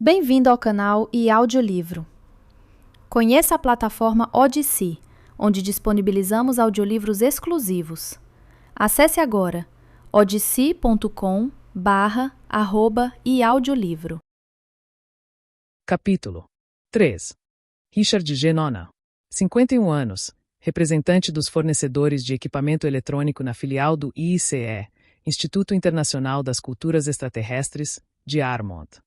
Bem-vindo ao canal e audiolivro. Conheça a plataforma Odysee, onde disponibilizamos audiolivros exclusivos. Acesse agora odysee.com/e-audiolivro. Capítulo 3. Richard G. Nona, 51 anos, representante dos fornecedores de equipamento eletrônico na filial do IICE, Instituto Internacional das Culturas Extraterrestres, de Armont.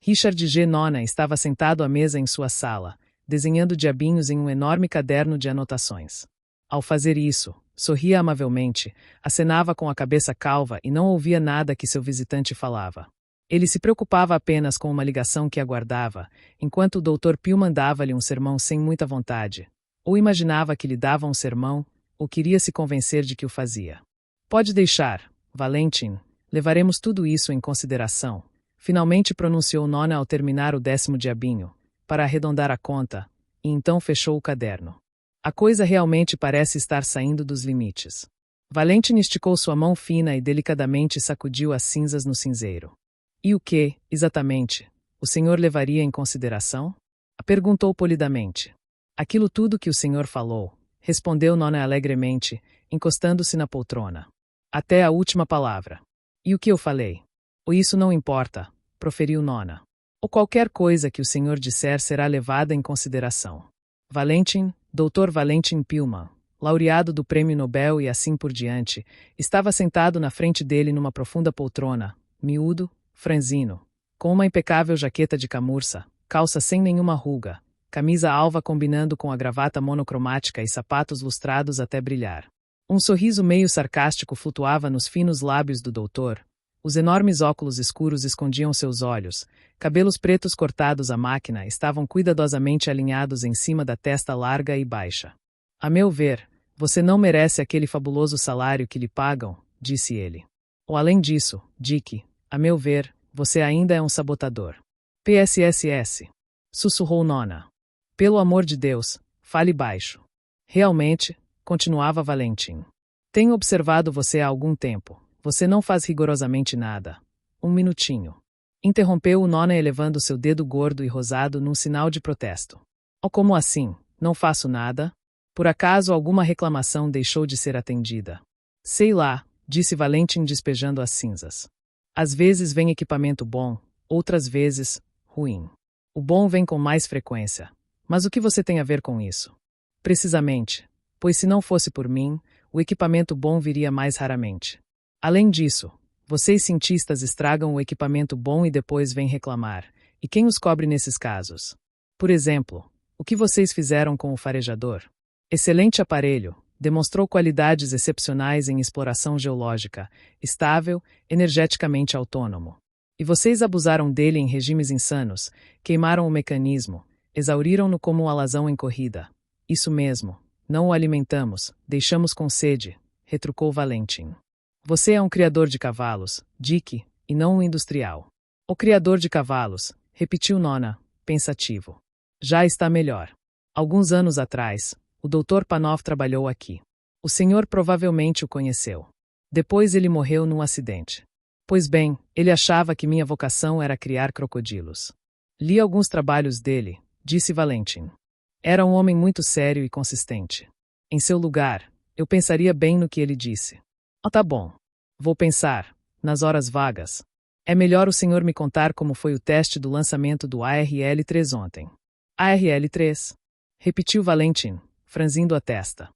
Richard G. Nona estava sentado à mesa em sua sala, desenhando diabinhos em um enorme caderno de anotações. Ao fazer isso, sorria amavelmente, acenava com a cabeça calva e não ouvia nada que seu visitante falava. Ele se preocupava apenas com uma ligação que aguardava, enquanto o Dr. Pillman dava-lhe um sermão sem muita vontade. Ou imaginava que lhe dava um sermão, ou queria se convencer de que o fazia. Pode deixar, Valentin, levaremos tudo isso em consideração. Finalmente pronunciou Nona ao terminar o 10º diabinho, para arredondar a conta, e então fechou o caderno. A coisa realmente parece estar saindo dos limites. Valentin esticou sua mão fina e delicadamente sacudiu as cinzas no cinzeiro. E o que, exatamente, o senhor levaria em consideração? Perguntou polidamente. Aquilo tudo que o senhor falou, respondeu Nona alegremente, encostando-se na poltrona. Até a última palavra. E o que eu falei? Ou isso não importa, proferiu Nona. Ou qualquer coisa que o senhor disser será levada em consideração. Valentin, Dr. Valentin Pillman, laureado do Prêmio Nobel e assim por diante, estava sentado na frente dele numa profunda poltrona, miúdo, franzino, com uma impecável jaqueta de camurça, calça sem nenhuma ruga, camisa alva combinando com a gravata monocromática e sapatos lustrados até brilhar. Um sorriso meio sarcástico flutuava nos finos lábios do doutor. Os enormes óculos escuros escondiam seus olhos, cabelos pretos cortados à máquina estavam cuidadosamente alinhados em cima da testa larga e baixa. A meu ver, você não merece aquele fabuloso salário que lhe pagam, disse ele. Ou além disso, Dick, a meu ver, você ainda é um sabotador. PSSS. Sussurrou Nona. Pelo amor de Deus, fale baixo. Realmente, continuava Valentin. Tenho observado você há algum tempo. Você não faz rigorosamente nada. Um minutinho. Interrompeu o Nona elevando seu dedo gordo e rosado num sinal de protesto. Oh, como assim? Não faço nada? Por acaso alguma reclamação deixou de ser atendida? Sei lá, disse Valentin despejando as cinzas. Às vezes vem equipamento bom, outras vezes, ruim. O bom vem com mais frequência. Mas o que você tem a ver com isso? Precisamente, pois se não fosse por mim, o equipamento bom viria mais raramente. Além disso, vocês cientistas estragam o equipamento bom e depois vêm reclamar. E quem os cobre nesses casos? Por exemplo, o que vocês fizeram com o farejador? Excelente aparelho, demonstrou qualidades excepcionais em exploração geológica, estável, energeticamente autônomo. E vocês abusaram dele em regimes insanos, queimaram o mecanismo, exauriram-no como um alazão em corrida. Isso mesmo, não o alimentamos, deixamos com sede, retrucou Valentin. Você é um criador de cavalos, Dick, e não um industrial. O criador de cavalos, repetiu Nona, pensativo. Já está melhor. Alguns anos atrás, o Dr. Panov trabalhou aqui. O senhor provavelmente o conheceu. Depois ele morreu num acidente. Pois bem, ele achava que minha vocação era criar crocodilos. Li alguns trabalhos dele, disse Valentin. Era um homem muito sério e consistente. Em seu lugar, eu pensaria bem no que ele disse. Oh, tá bom. Vou pensar, nas horas vagas. É melhor o senhor me contar como foi o teste do lançamento do ARL-3 ontem. ARL-3? Repetiu Valentin, franzindo a testa.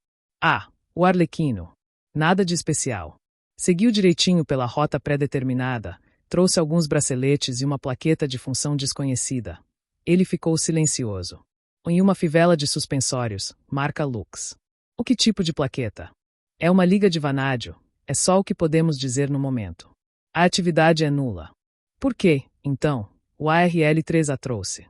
Ah, o Arlequino. Nada de especial. Seguiu direitinho pela rota pré-determinada, trouxe alguns braceletes e uma plaqueta de função desconhecida. Ele ficou silencioso. Em uma fivela de suspensórios, marca Lux. O que tipo de plaqueta? É uma liga de vanádio, é só o que podemos dizer no momento. A atividade é nula. Por que, então, o ARL-3 a trouxe?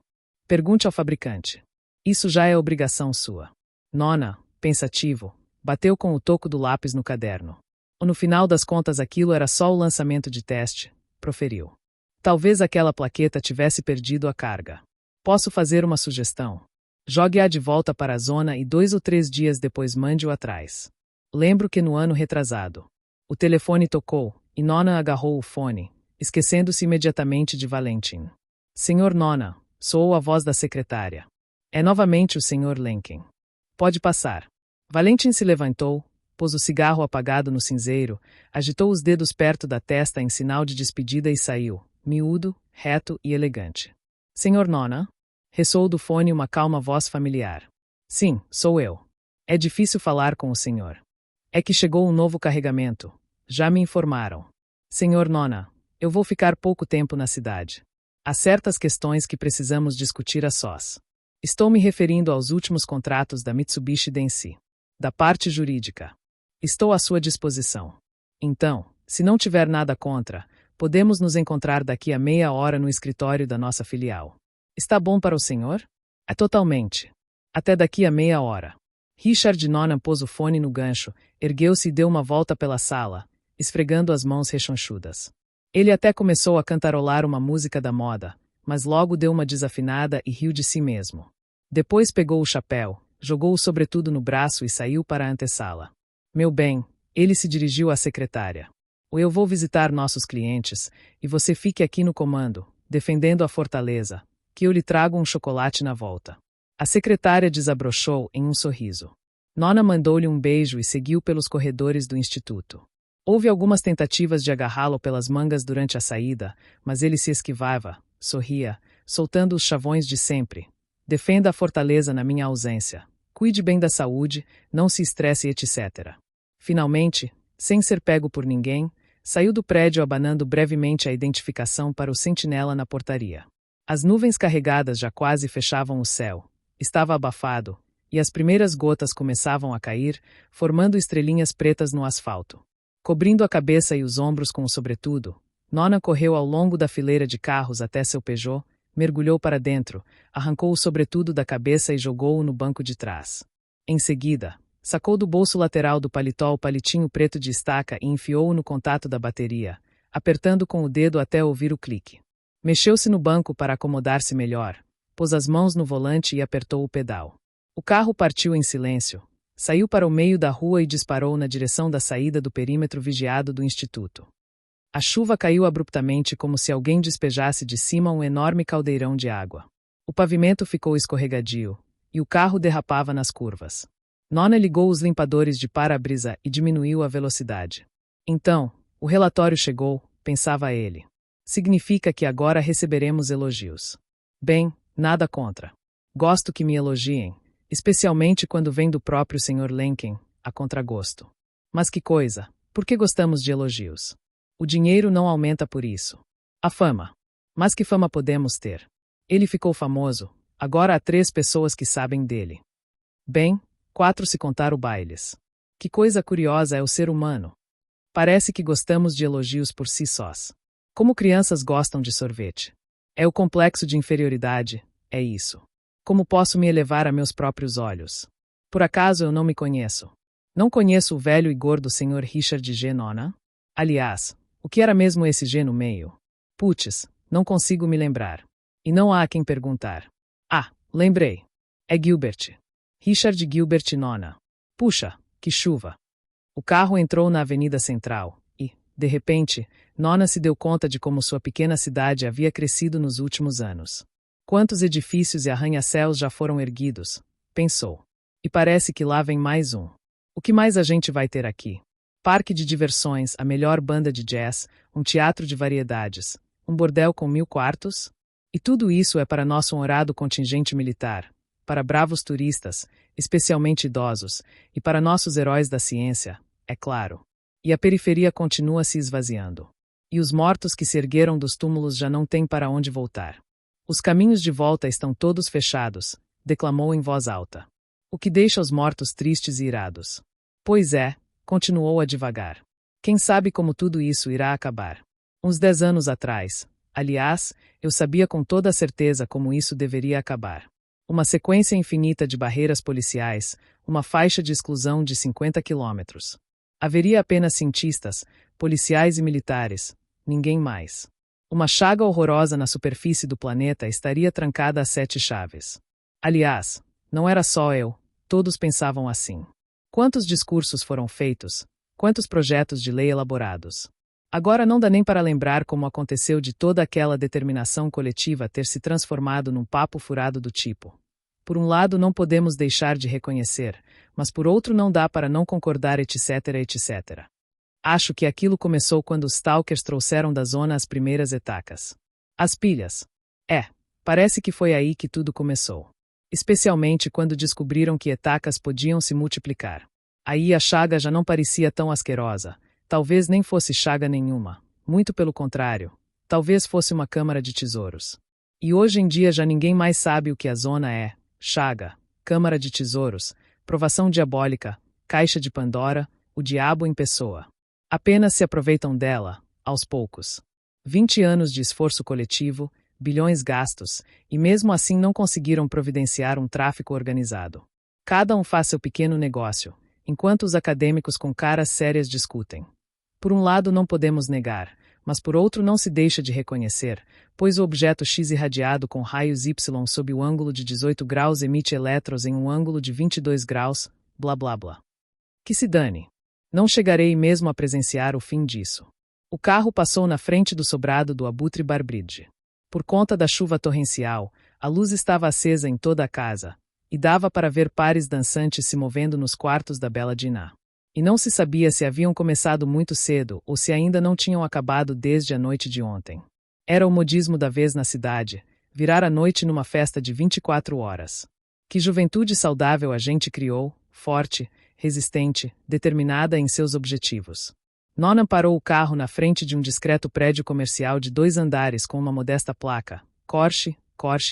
Pergunte ao fabricante. Isso já é obrigação sua. Nona, pensativo, bateu com o toco do lápis no caderno. Ou no final das contas aquilo era só o lançamento de teste, proferiu. Talvez aquela plaqueta tivesse perdido a carga. Posso fazer uma sugestão? Jogue-a de volta para a zona e 2 ou 3 dias depois mande-o atrás. Lembro que no ano retrasado. O telefone tocou, e Nona agarrou o fone, esquecendo-se imediatamente de Valentin. Senhor Nona, soou a voz da secretária. É novamente o Sr. Lenken. Pode passar. Valentin se levantou, pôs o cigarro apagado no cinzeiro, agitou os dedos perto da testa em sinal de despedida e saiu, miúdo, reto e elegante. Senhor Nona? Ressoou do fone uma calma voz familiar. Sim, sou eu. É difícil falar com o senhor. É que chegou um novo carregamento. Já me informaram. Senhor Nona, eu vou ficar pouco tempo na cidade. Há certas questões que precisamos discutir a sós. Estou me referindo aos últimos contratos da Mitsubishi Densi. Da parte jurídica. Estou à sua disposição. Então, se não tiver nada contra, podemos nos encontrar daqui a meia hora no escritório da nossa filial. Está bom para o senhor? É totalmente. Até daqui a meia hora. Richard Nona pôs o fone no gancho, ergueu-se e deu uma volta pela sala, esfregando as mãos rechonchudas. Ele até começou a cantarolar uma música da moda, mas logo deu uma desafinada e riu de si mesmo. Depois pegou o chapéu, jogou o sobretudo no braço e saiu para a antessala. Meu bem, ele se dirigiu à secretária. Eu vou visitar nossos clientes, e você fique aqui no comando, defendendo a fortaleza, que eu lhe trago um chocolate na volta. A secretária desabrochou em um sorriso. Nona mandou-lhe um beijo e seguiu pelos corredores do instituto. Houve algumas tentativas de agarrá-lo pelas mangas durante a saída, mas ele se esquivava, sorria, soltando os chavões de sempre. Defenda a fortaleza na minha ausência. Cuide bem da saúde, não se estresse, etc. Finalmente, sem ser pego por ninguém, saiu do prédio abanando brevemente a identificação para o sentinela na portaria. As nuvens carregadas já quase fechavam o céu. Estava abafado, e as primeiras gotas começavam a cair, formando estrelinhas pretas no asfalto. Cobrindo a cabeça e os ombros com o sobretudo, Nona correu ao longo da fileira de carros até seu Peugeot, mergulhou para dentro, arrancou o sobretudo da cabeça e jogou-o no banco de trás. Em seguida, sacou do bolso lateral do paletó o palitinho preto de estaca e enfiou-o no contato da bateria, apertando com o dedo até ouvir o clique. Mexeu-se no banco para acomodar-se melhor, pôs as mãos no volante e apertou o pedal. O carro partiu em silêncio. Saiu para o meio da rua e disparou na direção da saída do perímetro vigiado do instituto. A chuva caiu abruptamente como se alguém despejasse de cima um enorme caldeirão de água. O pavimento ficou escorregadio, e o carro derrapava nas curvas. Nona ligou os limpadores de para-brisa e diminuiu a velocidade. Então, o relatório chegou, pensava ele. Significa que agora receberemos elogios. Bem, nada contra. Gosto que me elogiem, especialmente quando vem do próprio Sr. Lenken, a contragosto. Mas que coisa, por que gostamos de elogios? O dinheiro não aumenta por isso. A fama. Mas que fama podemos ter? Ele ficou famoso, agora há 3 pessoas que sabem dele. Bem, 4 se contar o Bailes. Que coisa curiosa é o ser humano. Parece que gostamos de elogios por si sós. Como crianças gostam de sorvete. É o complexo de inferioridade, é isso. Como posso me elevar a meus próprios olhos? Por acaso eu não me conheço? Não conheço o velho e gordo Sr. Richard G. Nona? Aliás, o que era mesmo esse G no meio? Putz, não consigo me lembrar. E não há a quem perguntar. Ah, lembrei. É Gilbert. Richard Gilbert Nona. Puxa, que chuva. O carro entrou na Avenida Central e, de repente, Nona se deu conta de como sua pequena cidade havia crescido nos últimos anos. Quantos edifícios e arranha-céus já foram erguidos? Pensou. E parece que lá vem mais um. O que mais a gente vai ter aqui? Parque de diversões, a melhor banda de jazz, um teatro de variedades, um bordel com 1000 quartos? E tudo isso é para nosso honrado contingente militar, para bravos turistas, especialmente idosos, e para nossos heróis da ciência, é claro. E a periferia continua se esvaziando. E os mortos que se ergueram dos túmulos já não têm para onde voltar. Os caminhos de volta estão todos fechados, declamou em voz alta. O que deixa os mortos tristes e irados. Pois é, continuou a divagar. Quem sabe como tudo isso irá acabar. Uns 10 anos atrás, aliás, eu sabia com toda a certeza como isso deveria acabar. Uma sequência infinita de barreiras policiais, uma faixa de exclusão de 50 quilômetros. Haveria apenas cientistas, policiais e militares, ninguém mais. Uma chaga horrorosa na superfície do planeta estaria trancada a 7 chaves. Aliás, não era só eu, todos pensavam assim. Quantos discursos foram feitos? Quantos projetos de lei elaborados? Agora não dá nem para lembrar como aconteceu de toda aquela determinação coletiva ter se transformado num papo furado do tipo. Por um lado não podemos deixar de reconhecer, mas por outro não dá para não concordar etc, etc. Acho que aquilo começou quando os Stalkers trouxeram da zona as primeiras etacas. As pilhas. Parece que foi aí que tudo começou. Especialmente quando descobriram que etacas podiam se multiplicar. Aí a chaga já não parecia tão asquerosa. Talvez nem fosse chaga nenhuma. Muito pelo contrário. Talvez fosse uma câmara de tesouros. E hoje em dia já ninguém mais sabe o que a zona é. Chaga, câmara de tesouros, provação diabólica, caixa de Pandora, o diabo em pessoa. Apenas se aproveitam dela, aos poucos. 20 anos de esforço coletivo, bilhões gastos, e mesmo assim não conseguiram providenciar um tráfico organizado. Cada um faz seu pequeno negócio, enquanto os acadêmicos com caras sérias discutem. Por um lado não podemos negar, mas por outro não se deixa de reconhecer, pois o objeto X irradiado com raios Y sob o ângulo de 18 graus emite elétrons em um ângulo de 22 graus, blá blá blá. Que se dane. Não chegarei mesmo a presenciar o fim disso. O carro passou na frente do sobrado do Abutre Barbridge. Por conta da chuva torrencial, a luz estava acesa em toda a casa, e dava para ver pares dançantes se movendo nos quartos da bela Dinah. E não se sabia se haviam começado muito cedo ou se ainda não tinham acabado desde a noite de ontem. Era o modismo da vez na cidade, virar a noite numa festa de 24 horas. Que juventude saudável a gente criou, forte, resistente, determinada em seus objetivos. Nona parou o carro na frente de um discreto prédio comercial de 2 andares com uma modesta placa, Corche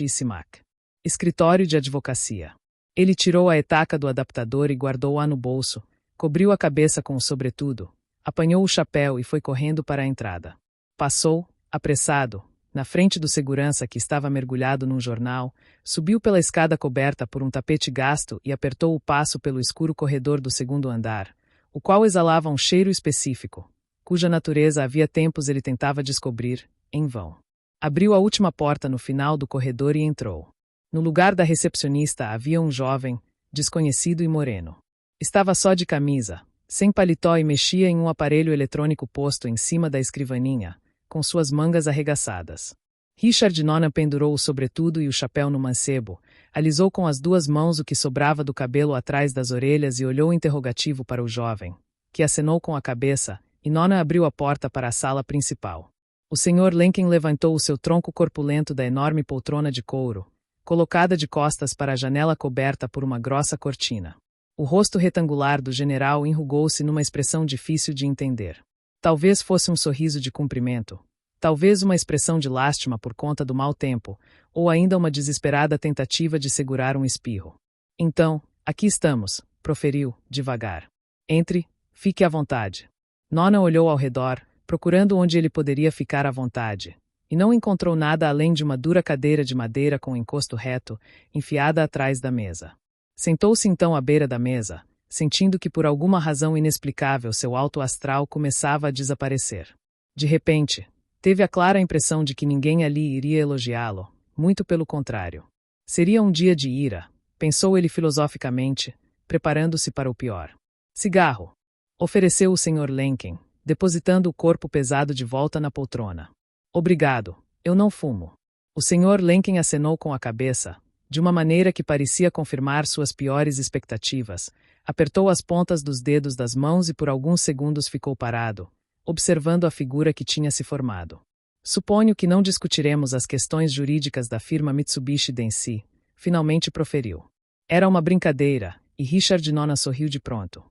e Simac. Escritório de advocacia. Ele tirou a etaca do adaptador e guardou-a no bolso, cobriu a cabeça com o sobretudo, apanhou o chapéu e foi correndo para a entrada. Passou, apressado, na frente do segurança que estava mergulhado num jornal, subiu pela escada coberta por um tapete gasto e apertou o passo pelo escuro corredor do 2º andar, o qual exalava um cheiro específico, cuja natureza havia tempos ele tentava descobrir, em vão. Abriu a última porta no final do corredor e entrou. No lugar da recepcionista havia um jovem, desconhecido e moreno. Estava só de camisa, sem paletó e mexia em um aparelho eletrônico posto em cima da escrivaninha, com suas mangas arregaçadas. Richard Nona pendurou o sobretudo e o chapéu no mancebo, alisou com as 2 mãos o que sobrava do cabelo atrás das orelhas e olhou interrogativo para o jovem, que acenou com a cabeça, e Nona abriu a porta para a sala principal. O Sr. Lenken levantou o seu tronco corpulento da enorme poltrona de couro, colocada de costas para a janela coberta por uma grossa cortina. O rosto retangular do general enrugou-se numa expressão difícil de entender. Talvez fosse um sorriso de cumprimento, talvez uma expressão de lástima por conta do mau tempo, ou ainda uma desesperada tentativa de segurar um espirro. Então, aqui estamos, proferiu, devagar. Entre, fique à vontade. Nona olhou ao redor, procurando onde ele poderia ficar à vontade, e não encontrou nada além de uma dura cadeira de madeira com encosto reto, enfiada atrás da mesa. Sentou-se então à beira da mesa, sentindo que por alguma razão inexplicável seu alto astral começava a desaparecer. De repente, teve a clara impressão de que ninguém ali iria elogiá-lo, muito pelo contrário. Seria um dia de ira, pensou ele filosoficamente, preparando-se para o pior. Cigarro, ofereceu o Sr. Lenken, depositando o corpo pesado de volta na poltrona. Obrigado, eu não fumo. O Sr. Lenken acenou com a cabeça, de uma maneira que parecia confirmar suas piores expectativas, apertou as pontas dos dedos das mãos e por alguns segundos ficou parado, observando a figura que tinha se formado. Suponho que não discutiremos as questões jurídicas da firma Mitsubishi Densi, finalmente proferiu. Era uma brincadeira, e Richard Nona sorriu de pronto.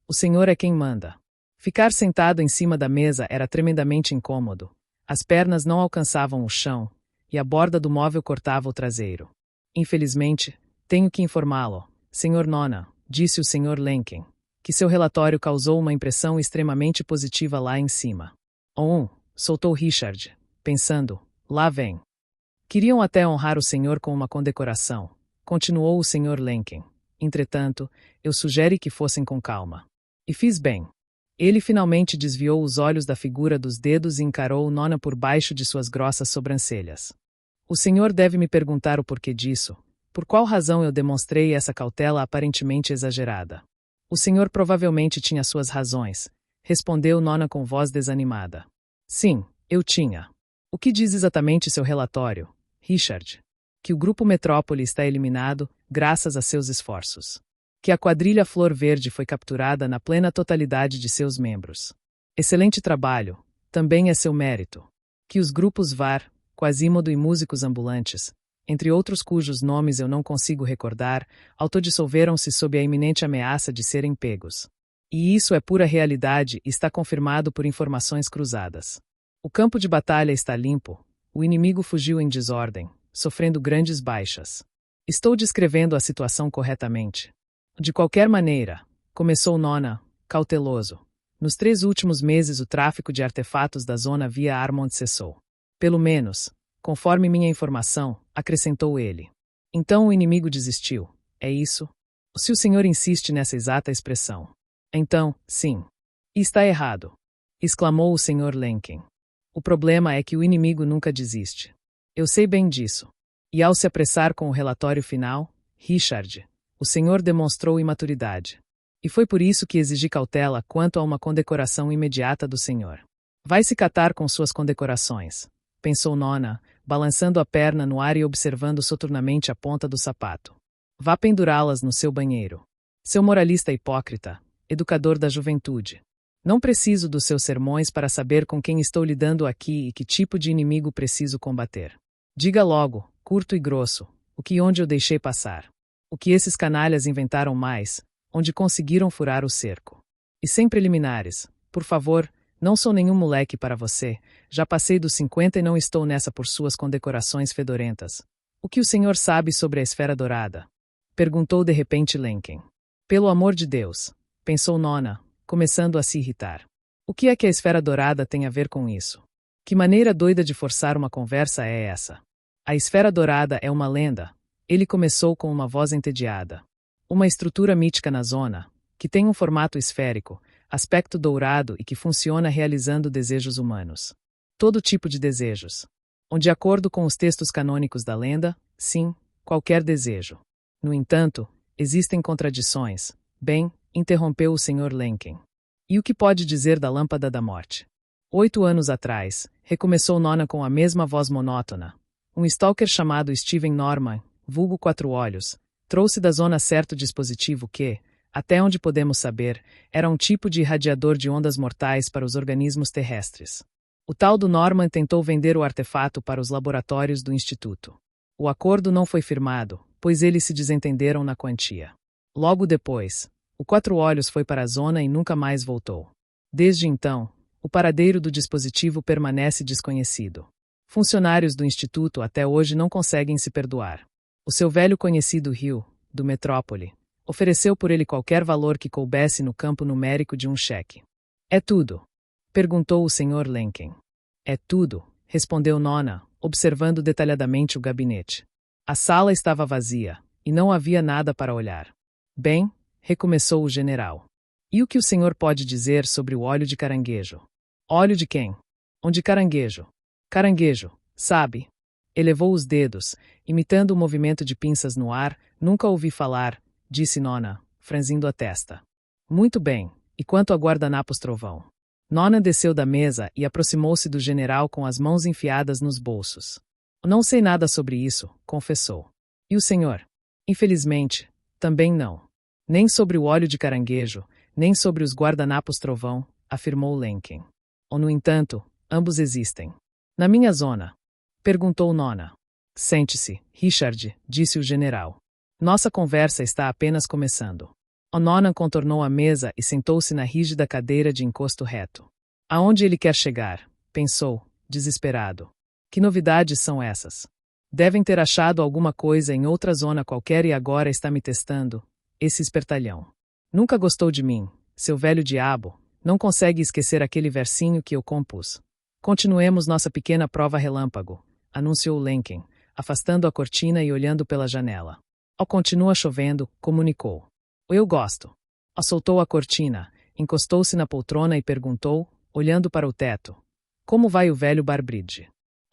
O senhor é quem manda. Ficar sentado em cima da mesa era tremendamente incômodo. As pernas não alcançavam o chão, e a borda do móvel cortava o traseiro. Infelizmente, tenho que informá-lo, Sr. Nona, disse o Sr. Lenken, que seu relatório causou uma impressão extremamente positiva lá em cima. Soltou Richard, pensando, lá vem. Queriam até honrar o senhor com uma condecoração, continuou o Sr. Lenken. Entretanto, eu sugeri que fossem com calma. E fiz bem. Ele finalmente desviou os olhos da figura dos dedos e encarou Nona por baixo de suas grossas sobrancelhas. O senhor deve me perguntar o porquê disso. Por qual razão eu demonstrei essa cautela aparentemente exagerada? O senhor provavelmente tinha suas razões, respondeu Nona com voz desanimada. Sim, eu tinha. O que diz exatamente seu relatório, Richard? Que o Grupo Metrópole está eliminado, graças a seus esforços. Que a quadrilha Flor Verde foi capturada na plena totalidade de seus membros. Excelente trabalho, também é seu mérito. Que os grupos VAR, Quasimodo e Músicos Ambulantes, entre outros cujos nomes eu não consigo recordar, autodissolveram-se sob a iminente ameaça de serem pegos. E isso é pura realidade e está confirmado por informações cruzadas. O campo de batalha está limpo, o inimigo fugiu em desordem, sofrendo grandes baixas. Estou descrevendo a situação corretamente. De qualquer maneira, começou Nona, cauteloso. Nos 3 últimos meses o tráfico de artefatos da zona via Armond cessou. Pelo menos, conforme minha informação, acrescentou ele. Então o inimigo desistiu, é isso? Se o senhor insiste nessa exata expressão. Então, sim. E está errado, exclamou o Sr. Lenken. O problema é que o inimigo nunca desiste. Eu sei bem disso. E ao se apressar com o relatório final, Richard, o senhor demonstrou imaturidade. E foi por isso que exigi cautela quanto a uma condecoração imediata do senhor. Vai se catar com suas condecorações, pensou Nona, balançando a perna no ar e observando soturnamente a ponta do sapato. Vá pendurá-las no seu banheiro. Seu moralista hipócrita, educador da juventude. Não preciso dos seus sermões para saber com quem estou lidando aqui e que tipo de inimigo preciso combater. Diga logo, curto e grosso, o que e onde eu deixei passar. O que esses canalhas inventaram mais, onde conseguiram furar o cerco. E sem preliminares, por favor, não sou nenhum moleque para você, já passei dos 50 e não estou nessa por suas condecorações fedorentas. O que o senhor sabe sobre a Esfera Dourada? Perguntou de repente Lenken. Pelo amor de Deus, pensou Nona, começando a se irritar. O que é que a Esfera Dourada tem a ver com isso? Que maneira doida de forçar uma conversa é essa? A Esfera Dourada é uma lenda, ele começou com uma voz entediada. Uma estrutura mítica na zona, que tem um formato esférico, aspecto dourado e que funciona realizando desejos humanos. Todo tipo de desejos. De acordo com os textos canônicos da lenda, sim, qualquer desejo. No entanto, existem contradições. Bem, interrompeu o Sr. Lenken. E o que pode dizer da Lâmpada da Morte? 8 anos atrás, recomeçou Nona com a mesma voz monótona. Um stalker chamado Steven Norman, vulgo Quatro Olhos, trouxe da zona certo dispositivo que, até onde podemos saber, era um tipo de irradiador de ondas mortais para os organismos terrestres. O tal do Norman tentou vender o artefato para os laboratórios do Instituto. O acordo não foi firmado, pois eles se desentenderam na quantia. Logo depois, o Quatro Olhos foi para a zona e nunca mais voltou. Desde então, o paradeiro do dispositivo permanece desconhecido. Funcionários do Instituto até hoje não conseguem se perdoar. O seu velho conhecido Rio, do Metrópole, ofereceu por ele qualquer valor que coubesse no campo numérico de um cheque. É tudo? Perguntou o Sr. Lenken. É tudo, respondeu Nona, observando detalhadamente o gabinete. A sala estava vazia, e não havia nada para olhar. Bem, recomeçou o general. E o que o senhor pode dizer sobre o óleo de caranguejo? Óleo de quem? Onde caranguejo? Caranguejo, sabe? Elevou os dedos, imitando o movimento de pinças no ar. Nunca ouvi falar, disse Nona, franzindo a testa. Muito bem, e quanto a guardanapos trovão? Nona desceu da mesa e aproximou-se do general com as mãos enfiadas nos bolsos. Não sei nada sobre isso, confessou. E o senhor? Infelizmente, também não. Nem sobre o óleo de caranguejo, nem sobre os guardanapos trovão, afirmou Lenken. No entanto, ambos existem. Na minha zona? Perguntou Nona. Sente-se, Richard, disse o general. Nossa conversa está apenas começando. Nona contornou a mesa e sentou-se na rígida cadeira de encosto reto. Aonde ele quer chegar? Pensou, desesperado. Que novidades são essas? Devem ter achado alguma coisa em outra zona qualquer e agora está me testando. Esse espertalhão. Nunca gostou de mim, seu velho diabo, não consegue esquecer aquele versinho que eu compus. Continuemos nossa pequena prova relâmpago, anunciou Lenken, afastando a cortina e olhando pela janela. Continua chovendo, comunicou. Eu gosto. Soltou a cortina, encostou-se na poltrona e perguntou, olhando para o teto. Como vai o velho Barbridge?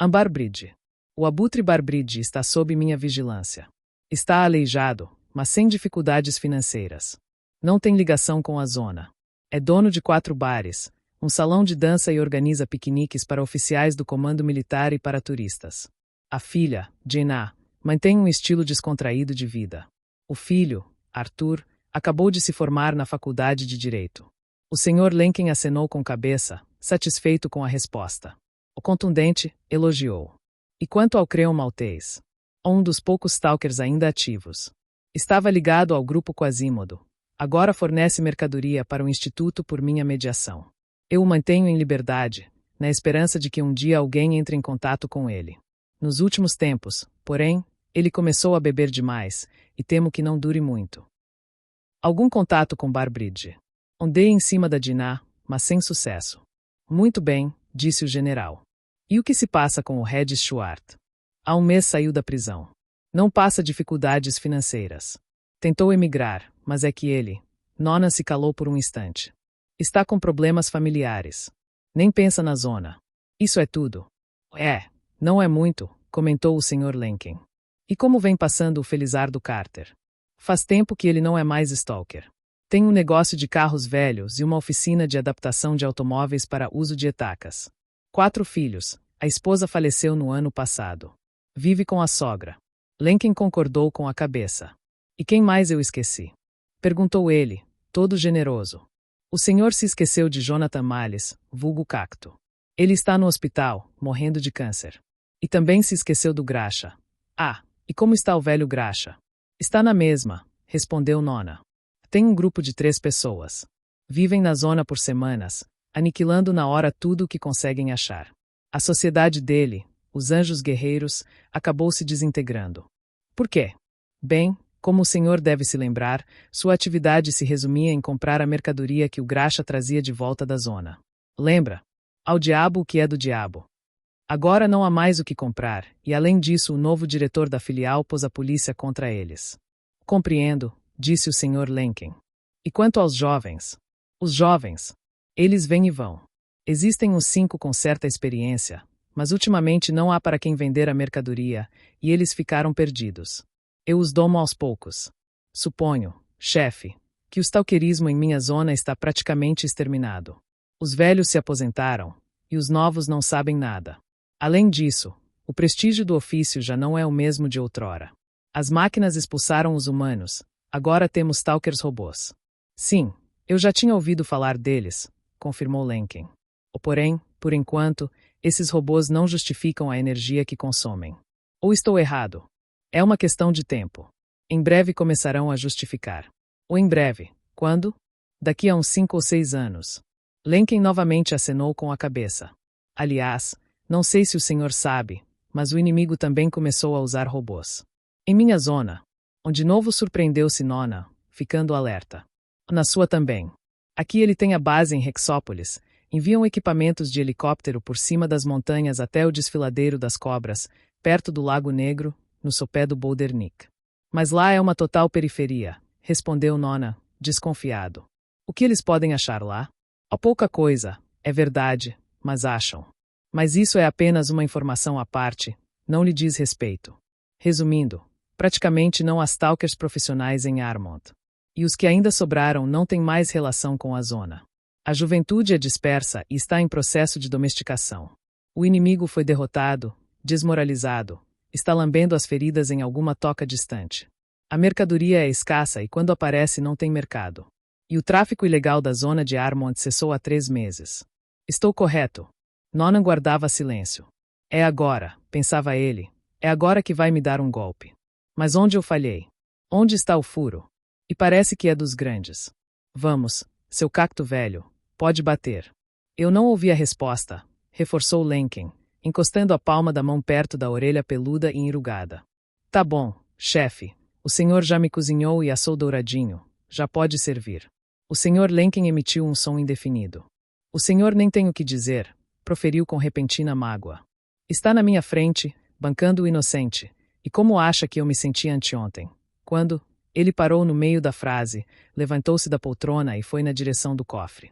Barbridge. O abutre Barbridge está sob minha vigilância. Está aleijado, mas sem dificuldades financeiras. Não tem ligação com a zona. É dono de 4 bares, um salão de dança e organiza piqueniques para oficiais do comando militar e para turistas. A filha, Jenna, mantém um estilo descontraído de vida. O filho, Arthur, acabou de se formar na faculdade de Direito. O Sr. Lenken acenou com cabeça, satisfeito com a resposta. O contundente elogiou. E quanto ao Creon Maltês? Um dos poucos stalkers ainda ativos. Estava ligado ao grupo Quasimodo. Agora fornece mercadoria para o Instituto por minha mediação. Eu o mantenho em liberdade, na esperança de que um dia alguém entre em contato com ele. Nos últimos tempos, porém, ele começou a beber demais, e temo que não dure muito. Algum contato com Barbridge. Ondei em cima da Dinah, mas sem sucesso. Muito bem, disse o general. E o que se passa com o Red Stuart? Há um mês saiu da prisão. Não passa dificuldades financeiras. Tentou emigrar, mas é que ele... Nona se calou por um instante. Está com problemas familiares. Nem pensa na zona. Isso é tudo. Não é muito, comentou o Sr. Lenken. E como vem passando o Felizardo Carter? Faz tempo que ele não é mais stalker. Tem um negócio de carros velhos e uma oficina de adaptação de automóveis para uso de etacas. 4 filhos. A esposa faleceu no ano passado. Vive com a sogra. Lenken concordou com a cabeça. E quem mais eu esqueci? Perguntou ele, todo generoso. O senhor se esqueceu de Jonathan Males, vulgo Cacto. Ele está no hospital, morrendo de câncer. E também se esqueceu do Graxa. Ah, e como está o velho Graxa? Está na mesma, respondeu Nona. Tem um grupo de 3 pessoas. Vivem na zona por semanas, aniquilando na hora tudo o que conseguem achar. A sociedade dele, os Anjos Guerreiros, acabou se desintegrando. Por quê? Bem, como o senhor deve se lembrar, sua atividade se resumia em comprar a mercadoria que o Graxa trazia de volta da zona. Lembra? Ao diabo o que é do diabo. Agora não há mais o que comprar, e além disso o novo diretor da filial pôs a polícia contra eles. Compreendo, disse o Sr. Lenken. E quanto aos jovens? Os jovens. Eles vêm e vão. Existem uns 5 com certa experiência, mas ultimamente não há para quem vender a mercadoria, e eles ficaram perdidos. Eu os domo aos poucos. Suponho, chefe, que o stalkerismo em minha zona está praticamente exterminado. Os velhos se aposentaram, e os novos não sabem nada. Além disso, o prestígio do ofício já não é o mesmo de outrora. As máquinas expulsaram os humanos, agora temos stalkers robôs. Sim, eu já tinha ouvido falar deles, confirmou Lenken. Porém, por enquanto, esses robôs não justificam a energia que consomem. Ou estou errado? É uma questão de tempo. Em breve começarão a justificar. Ou em breve, quando? Daqui a uns 5 ou 6 anos. Lenken novamente acenou com a cabeça. Aliás, não sei se o senhor sabe, mas o inimigo também começou a usar robôs. Em minha zona, onde novo surpreendeu-se Nona, ficando alerta. Na sua também. Aqui ele tem a base em Rexópolis, enviam equipamentos de helicóptero por cima das montanhas até o desfiladeiro das cobras, perto do Lago Negro, no sopé do Bouldernick. Mas lá é uma total periferia, respondeu Nona, desconfiado. O que eles podem achar lá? Há pouca coisa, é verdade, mas acham. Mas isso é apenas uma informação à parte, não lhe diz respeito. Resumindo, praticamente não há stalkers profissionais em Armont. E os que ainda sobraram não têm mais relação com a zona. A juventude é dispersa e está em processo de domesticação. O inimigo foi derrotado, desmoralizado, está lambendo as feridas em alguma toca distante. A mercadoria é escassa e quando aparece não tem mercado. E o tráfico ilegal da zona de Armont cessou há 3 meses. Estou correto. Nona guardava silêncio. É agora, pensava ele, é agora que vai me dar um golpe. Mas onde eu falhei? Onde está o furo? E parece que é dos grandes. Vamos, seu cacto velho, pode bater. Eu não ouvi a resposta, reforçou Lenken, encostando a palma da mão perto da orelha peluda e enrugada. Tá bom, chefe, o senhor já me cozinhou e assou douradinho, já pode servir. O senhor Lenken emitiu um som indefinido. O senhor nem tem o que dizer, proferiu com repentina mágoa. Está na minha frente, bancando o inocente, e como acha que eu me senti anteontem? Quando... Ele parou no meio da frase, levantou-se da poltrona e foi na direção do cofre.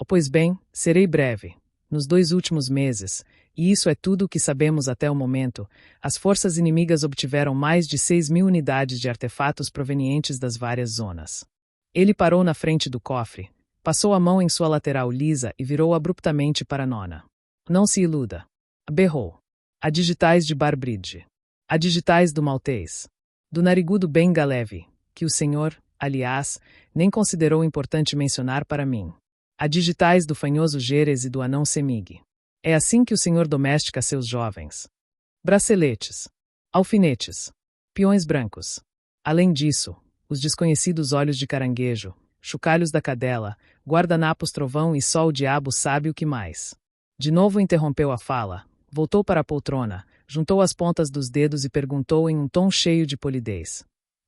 Pois bem, serei breve. Nos 2 últimos meses, e isso é tudo o que sabemos até o momento, as forças inimigas obtiveram mais de 6.000 unidades de artefatos provenientes das várias zonas. Ele parou na frente do cofre, Passou a mão em sua lateral lisa e virou abruptamente para Nona. Não se iluda. Berrou. Há digitais de Barbridge. Há digitais do maltês. Do narigudo Ben Galevi, que o senhor, aliás, nem considerou importante mencionar para mim. Há digitais do fanhoso Gêres e do anão Semig. É assim que o senhor domestica seus jovens. Braceletes. Alfinetes. Peões brancos. Além disso, os desconhecidos olhos de caranguejo, chocalhos da cadela, guardanapos trovão e só o diabo sabe o que mais. De novo interrompeu a fala, voltou para a poltrona, juntou as pontas dos dedos e perguntou em um tom cheio de polidez.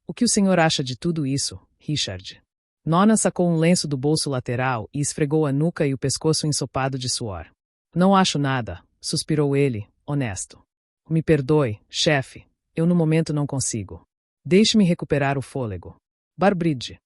O que o senhor acha de tudo isso, Richard? Nona sacou um lenço do bolso lateral e esfregou a nuca e o pescoço ensopado de suor. Não acho nada, suspirou ele, honesto. Me perdoe, chefe, eu no momento não consigo. Deixe-me recuperar o fôlego. Barbridge.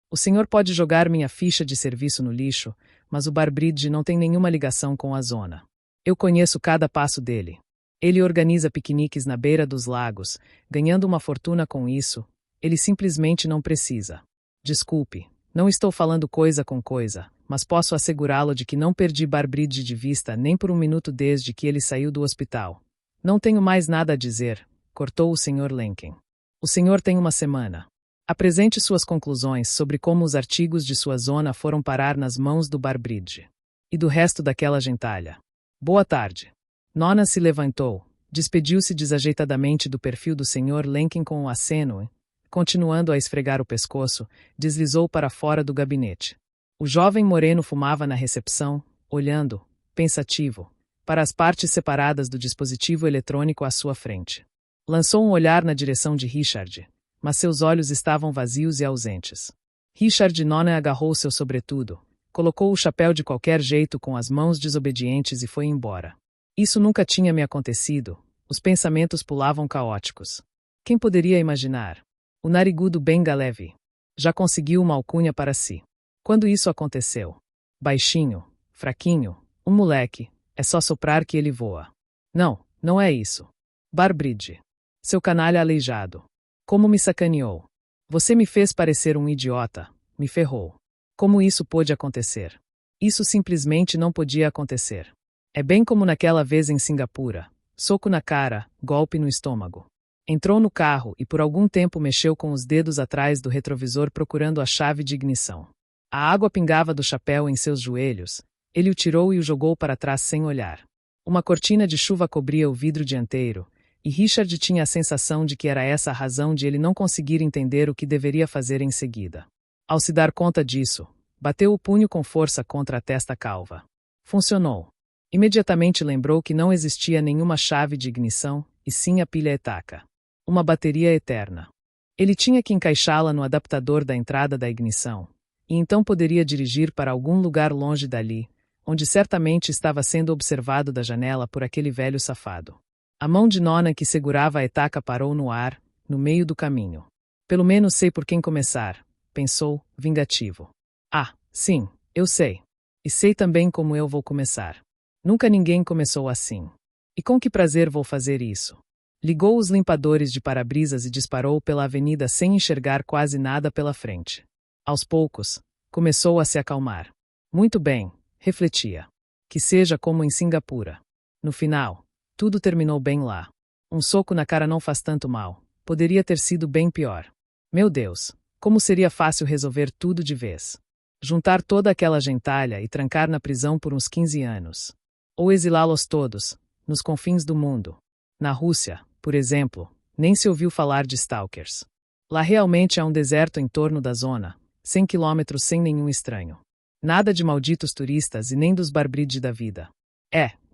O senhor pode jogar minha ficha de serviço no lixo, mas o Barbridge não tem nenhuma ligação com a zona. Eu conheço cada passo dele. Ele organiza piqueniques na beira dos lagos, ganhando uma fortuna com isso. Ele simplesmente não precisa. Desculpe, não estou falando coisa com coisa, mas posso assegurá-lo de que não perdi Barbridge de vista nem por um minuto desde que ele saiu do hospital. Não tenho mais nada a dizer, cortou o Sr. Lenken. O senhor tem uma semana. Apresente suas conclusões sobre como os artigos de sua zona foram parar nas mãos do Barbridge. E do resto daquela gentalha. Boa tarde. Nona se levantou, despediu-se desajeitadamente do perfil do Sr. Lenken com um aceno e, continuando a esfregar o pescoço, deslizou para fora do gabinete. O jovem moreno fumava na recepção, olhando, pensativo, para as partes separadas do dispositivo eletrônico à sua frente. Lançou um olhar na direção de Richard, mas seus olhos estavam vazios e ausentes. Richard Nona agarrou seu sobretudo, colocou o chapéu de qualquer jeito com as mãos desobedientes e foi embora. Isso nunca tinha me acontecido, os pensamentos pulavam caóticos. Quem poderia imaginar? O narigudo Ben Galevi. Já conseguiu uma alcunha para si. Quando isso aconteceu? Baixinho, fraquinho, um moleque, é só soprar que ele voa. Não, não é isso. Barbridge. Seu canalha aleijado. Como me sacaneou. Você me fez parecer um idiota, me ferrou. Como isso pôde acontecer? Isso simplesmente não podia acontecer. É bem como naquela vez em Singapura. Soco na cara, golpe no estômago. Entrou no carro e por algum tempo mexeu com os dedos atrás do retrovisor procurando a chave de ignição. A água pingava do chapéu em seus joelhos. Ele o tirou e o jogou para trás sem olhar. Uma cortina de chuva cobria o vidro dianteiro, e Richard tinha a sensação de que era essa a razão de ele não conseguir entender o que deveria fazer em seguida. Ao se dar conta disso, bateu o punho com força contra a testa calva. Funcionou. Imediatamente lembrou que não existia nenhuma chave de ignição, e sim a pilha etaca. Uma bateria eterna. Ele tinha que encaixá-la no adaptador da entrada da ignição, e então poderia dirigir para algum lugar longe dali, onde certamente estava sendo observado da janela por aquele velho safado. A mão de Nona que segurava a etaca parou no ar, no meio do caminho. Pelo menos sei por quem começar, pensou, vingativo. Ah, sim, eu sei. E sei também como eu vou começar. Nunca ninguém começou assim. E com que prazer vou fazer isso? Ligou os limpadores de para-brisas e disparou pela avenida sem enxergar quase nada pela frente. Aos poucos, começou a se acalmar. Muito bem, refletia. Que seja como em Singapura. No final, tudo terminou bem lá. Um soco na cara não faz tanto mal. Poderia ter sido bem pior. Meu Deus, como seria fácil resolver tudo de vez. Juntar toda aquela gentalha e trancar na prisão por uns 15 anos. Ou exilá-los todos, nos confins do mundo. Na Rússia, por exemplo, nem se ouviu falar de stalkers. Lá realmente há um deserto em torno da zona, 100 quilômetros sem nenhum estranho. Nada de malditos turistas e nem dos Barbridge da vida.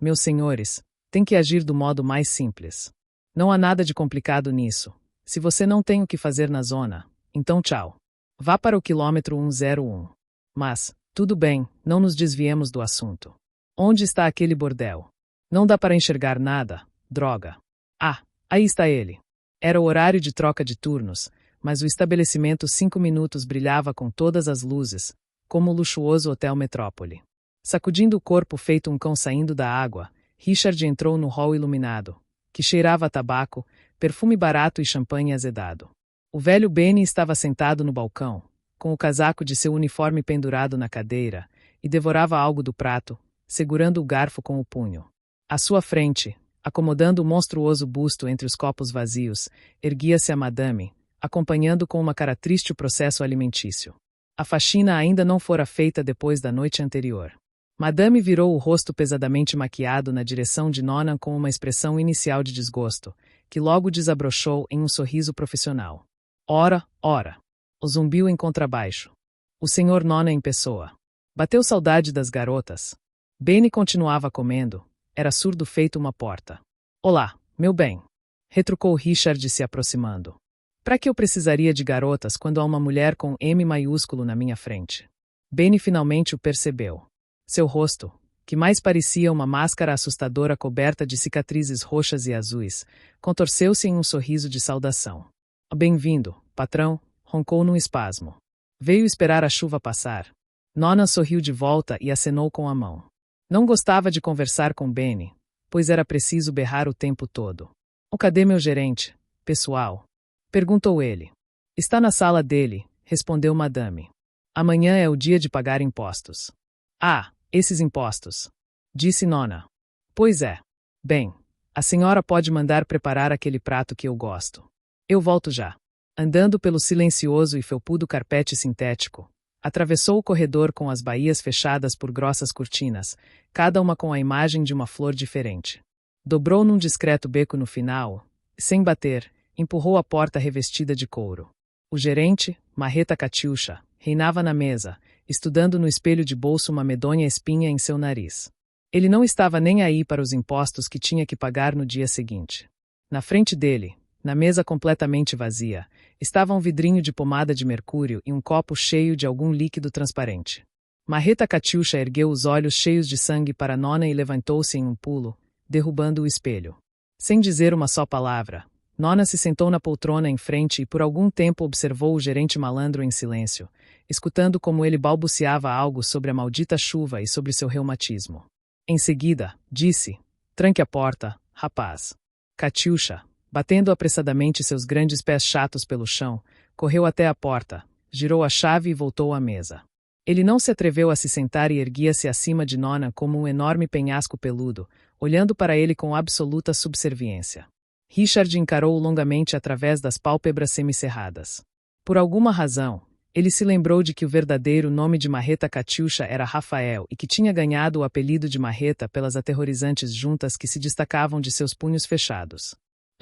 Meus senhores, tem que agir do modo mais simples. Não há nada de complicado nisso. Se você não tem o que fazer na zona, então tchau. Vá para o quilômetro 101. Mas, tudo bem, não nos desviemos do assunto. Onde está aquele bordel? Não dá para enxergar nada, droga. Ah, aí está ele. Era o horário de troca de turnos, mas o estabelecimento 5 minutos brilhava com todas as luzes, como o luxuoso Hotel Metrópole. Sacudindo o corpo feito um cão saindo da água, Richard entrou no hall iluminado, que cheirava a tabaco, perfume barato e champanhe azedado. O velho Benny estava sentado no balcão, com o casaco de seu uniforme pendurado na cadeira, e devorava algo do prato, segurando o garfo com o punho. À sua frente, acomodando o monstruoso busto entre os copos vazios, erguia-se a madame, acompanhando com uma cara triste o processo alimentício. A faxina ainda não fora feita depois da noite anterior. Madame virou o rosto pesadamente maquiado na direção de Nona com uma expressão inicial de desgosto, que logo desabrochou em um sorriso profissional. Ora, ora! O zumbiu em contrabaixo. O senhor Nona em pessoa. Bateu saudade das garotas. Benny continuava comendo. Era surdo feito uma porta. Olá, meu bem. Retrucou Richard se aproximando. Para que eu precisaria de garotas quando há uma mulher com M maiúsculo na minha frente? Benny finalmente o percebeu. Seu rosto, que mais parecia uma máscara assustadora coberta de cicatrizes roxas e azuis, contorceu-se em um sorriso de saudação. Bem-vindo, patrão, roncou num espasmo. Veio esperar a chuva passar. Nona sorriu de volta e acenou com a mão. Não gostava de conversar com Benny, pois era preciso berrar o tempo todo. Cadê meu gerente, pessoal? Perguntou ele. Está na sala dele, respondeu Madame. Amanhã é o dia de pagar impostos. Ah, esses impostos, disse Nona. Pois é. Bem, a senhora pode mandar preparar aquele prato que eu gosto. Eu volto já. Andando pelo silencioso e felpudo carpete sintético, atravessou o corredor com as baías fechadas por grossas cortinas, cada uma com a imagem de uma flor diferente. Dobrou num discreto beco no final, e, sem bater, empurrou a porta revestida de couro. O gerente, Marreta Catiuxa, reinava na mesa, estudando no espelho de bolso uma medonha espinha em seu nariz. Ele não estava nem aí para os impostos que tinha que pagar no dia seguinte. Na frente dele, na mesa completamente vazia, estava um vidrinho de pomada de mercúrio e um copo cheio de algum líquido transparente. Marreta Catiuxa ergueu os olhos cheios de sangue para Nona e levantou-se em um pulo, derrubando o espelho. Sem dizer uma só palavra, Nona se sentou na poltrona em frente e por algum tempo observou o gerente malandro em silêncio, escutando como ele balbuciava algo sobre a maldita chuva e sobre seu reumatismo. Em seguida, disse: tranque a porta, rapaz. Catiuxa, batendo apressadamente seus grandes pés chatos pelo chão, correu até a porta, girou a chave e voltou à mesa. Ele não se atreveu a se sentar e erguia-se acima de Nona como um enorme penhasco peludo, olhando para ele com absoluta subserviência. Richard encarou-o longamente através das pálpebras semicerradas. Por alguma razão, ele se lembrou de que o verdadeiro nome de Marreta Catiuxa era Rafael e que tinha ganhado o apelido de Marreta pelas aterrorizantes juntas que se destacavam de seus punhos fechados.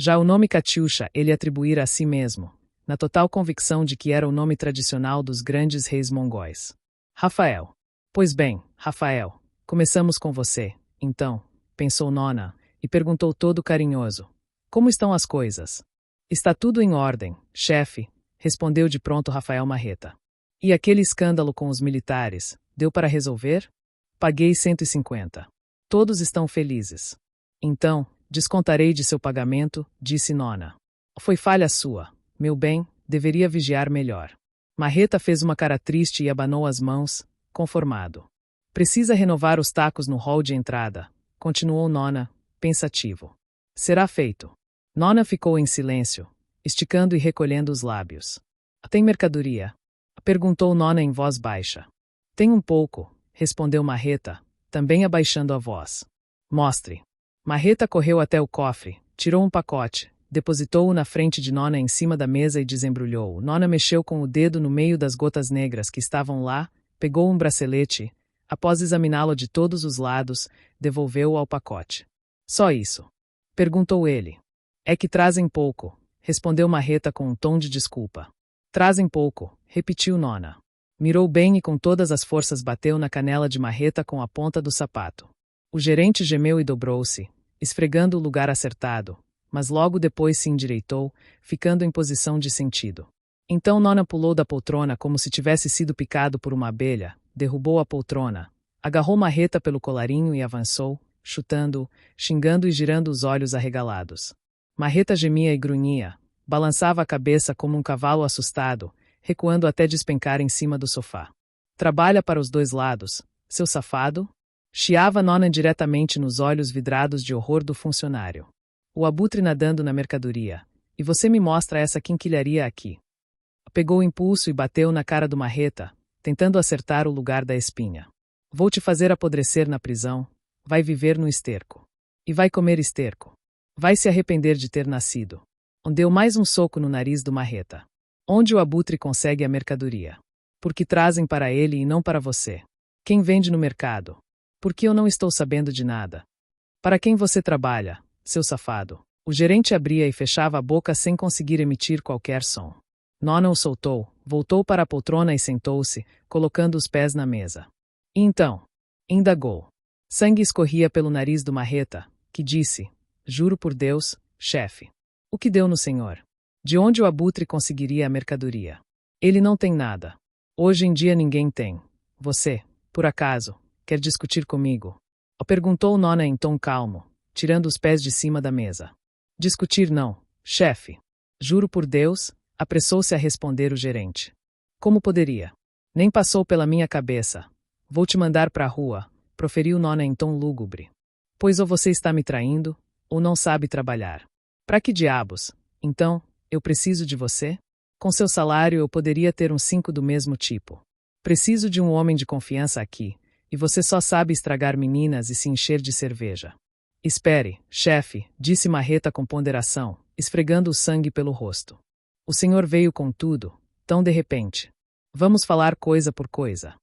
Já o nome Catiuxa ele atribuíra a si mesmo, na total convicção de que era o nome tradicional dos grandes reis mongóis. Rafael. Pois bem, Rafael, começamos com você, então, pensou Nona, e perguntou todo carinhoso. Como estão as coisas? Está tudo em ordem, chefe, respondeu de pronto Rafael Marreta. E aquele escândalo com os militares, deu para resolver? Paguei 150. Todos estão felizes. Então, descontarei de seu pagamento, disse Nona. Foi falha sua, meu bem, deveria vigiar melhor. Marreta fez uma cara triste e abanou as mãos, conformado. Precisa renovar os tacos no hall de entrada, continuou Nona, pensativo. Será feito. Nona ficou em silêncio, esticando e recolhendo os lábios. Tem mercadoria? Perguntou Nona em voz baixa. Tem um pouco, respondeu Marreta, também abaixando a voz. Mostre. Marreta correu até o cofre, tirou um pacote, depositou-o na frente de Nona em cima da mesa e desembrulhou-o. Nona mexeu com o dedo no meio das gotas negras que estavam lá, pegou um bracelete, após examiná-lo de todos os lados, devolveu-o ao pacote. Só isso? Perguntou ele. É que trazem pouco, respondeu Marreta com um tom de desculpa. Trazem pouco, repetiu Nona. Mirou bem e com todas as forças bateu na canela de Marreta com a ponta do sapato. O gerente gemeu e dobrou-se, esfregando o lugar acertado, mas logo depois se endireitou, ficando em posição de sentido. Então Nona pulou da poltrona como se tivesse sido picado por uma abelha, derrubou a poltrona, agarrou Marreta pelo colarinho e avançou, chutando-o, xingando e girando os olhos arregalados. Marreta gemia e grunhia, balançava a cabeça como um cavalo assustado, recuando até despencar em cima do sofá. Trabalha para os dois lados, seu safado? Chiava Nona diretamente nos olhos vidrados de horror do funcionário. O abutre nadando na mercadoria. E você me mostra essa quinquilharia aqui. Pegou o impulso e bateu na cara do marreta, tentando acertar o lugar da espinha. Vou te fazer apodrecer na prisão, vai viver no esterco. E vai comer esterco. Vai se arrepender de ter nascido. Deu mais um soco no nariz do marreta. Onde o abutre consegue a mercadoria? Porque trazem para ele e não para você. Quem vende no mercado? Porque eu não estou sabendo de nada. Para quem você trabalha, seu safado? O gerente abria e fechava a boca sem conseguir emitir qualquer som. Nona o soltou, voltou para a poltrona e sentou-se, colocando os pés na mesa. E então? Indagou. Sangue escorria pelo nariz do marreta, que disse: juro por Deus, chefe. O que deu no senhor? De onde o abutre conseguiria a mercadoria? Ele não tem nada. Hoje em dia ninguém tem. Você, por acaso, quer discutir comigo? Perguntou Nona em tom calmo, tirando os pés de cima da mesa. Discutir não, chefe. Juro por Deus, apressou-se a responder o gerente. Como poderia? Nem passou pela minha cabeça. Vou te mandar para a rua, proferiu Nona em tom lúgubre. Pois ou você está me traindo, ou não sabe trabalhar. Para que diabos, então, eu preciso de você? Com seu salário eu poderia ter 5 do mesmo tipo. Preciso de um homem de confiança aqui, e você só sabe estragar meninas e se encher de cerveja. Espere, chefe, disse Marreta com ponderação, esfregando o sangue pelo rosto. O senhor veio com tudo, tão de repente. Vamos falar coisa por coisa.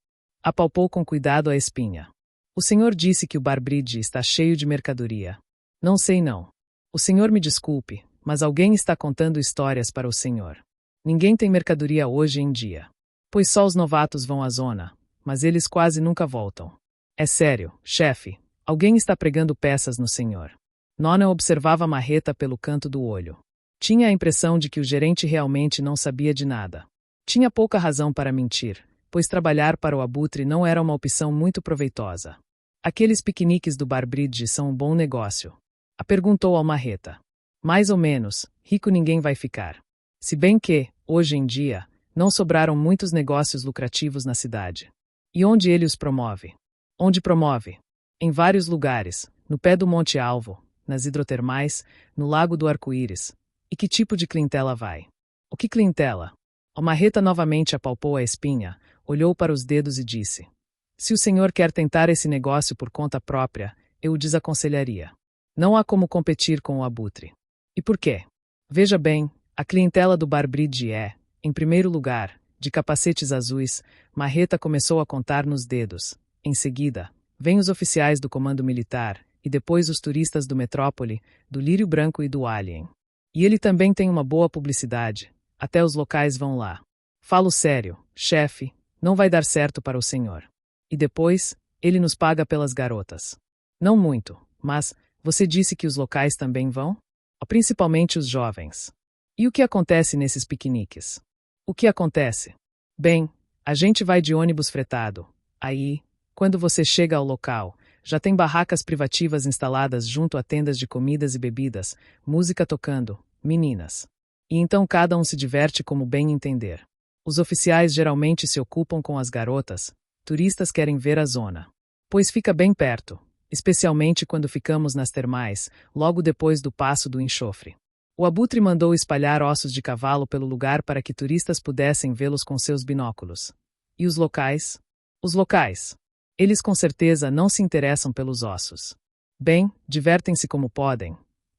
Apalpou com cuidado a espinha. O senhor disse que o Barbridge está cheio de mercadoria. Não sei não. O senhor me desculpe, mas alguém está contando histórias para o senhor. Ninguém tem mercadoria hoje em dia. Pois só os novatos vão à zona, mas eles quase nunca voltam. É sério, chefe, alguém está pregando peças no senhor. Nona observava Marreta pelo canto do olho. Tinha a impressão de que o gerente realmente não sabia de nada. Tinha pouca razão para mentir, pois trabalhar para o abutre não era uma opção muito proveitosa. Aqueles piqueniques do Barbridge são um bom negócio. Perguntou ao Marreta. Mais ou menos, rico ninguém vai ficar. Se bem que, hoje em dia, não sobraram muitos negócios lucrativos na cidade. E onde ele os promove? Onde promove? Em vários lugares, no pé do Monte Alvo, nas hidrotermais, no Lago do Arco-Íris. E que tipo de clientela vai? O que clientela? O Marreta novamente apalpou a espinha, olhou para os dedos e disse: se o senhor quer tentar esse negócio por conta própria, eu o desaconselharia. Não há como competir com o abutre. E por quê? Veja bem, a clientela do Barbridge é, em primeiro lugar, de capacetes azuis. Marreta começou a contar nos dedos. Em seguida, vêm os oficiais do comando militar, e depois os turistas do Metrópole, do Lírio Branco e do Alien. E ele também tem uma boa publicidade, até os locais vão lá. Falo sério, chefe, não vai dar certo para o senhor. E depois, ele nos paga pelas garotas. Não muito, mas você disse que os locais também vão? Principalmente os jovens. E o que acontece nesses piqueniques? O que acontece? Bem, a gente vai de ônibus fretado. Aí, quando você chega ao local, já tem barracas privativas instaladas junto a tendas de comidas e bebidas, música tocando, meninas. E então cada um se diverte como bem entender. Os oficiais geralmente se ocupam com as garotas, turistas querem ver a zona. Pois fica bem perto, especialmente quando ficamos nas termais, logo depois do Passo do Enxofre. O abutre mandou espalhar ossos de cavalo pelo lugar para que turistas pudessem vê-los com seus binóculos. E os locais? Os locais. Eles com certeza não se interessam pelos ossos. Bem, divertem-se como podem.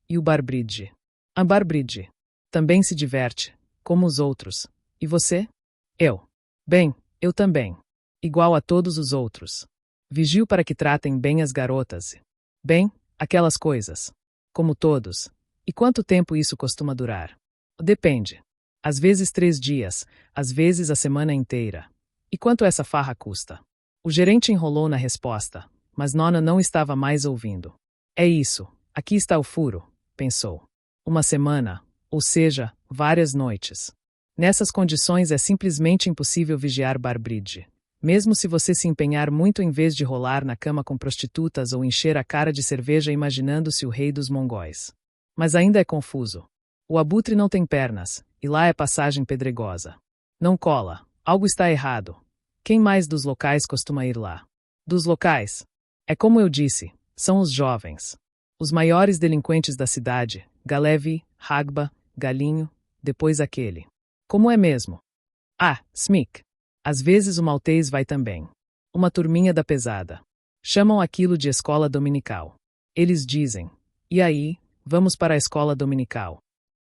E o Barbridge? A Barbridge também se diverte, como os outros. E você? Eu. Bem, eu também. Igual a todos os outros. Vigio para que tratem bem as garotas. Bem, aquelas coisas. Como todos. E quanto tempo isso costuma durar? Depende. Às vezes 3 dias, às vezes a semana inteira. E quanto essa farra custa? O gerente enrolou na resposta, mas Nona não estava mais ouvindo. É isso, aqui está o furo, pensou. 1 semana, ou seja, várias noites. Nessas condições é simplesmente impossível vigiar Barbridge. Mesmo se você se empenhar muito em vez de rolar na cama com prostitutas ou encher a cara de cerveja imaginando-se o rei dos mongóis. Mas ainda é confuso. O abutre não tem pernas, e lá é passagem pedregosa. Não cola, algo está errado. Quem mais dos locais costuma ir lá? Dos locais? É como eu disse, são os jovens. Os maiores delinquentes da cidade, Galevi, Ragba, Galinho, depois aquele. Como é mesmo? Ah, Smic. Às vezes o maltês vai também. Uma turminha da pesada. Chamam aquilo de escola dominical. Eles dizem: e aí, vamos para a escola dominical.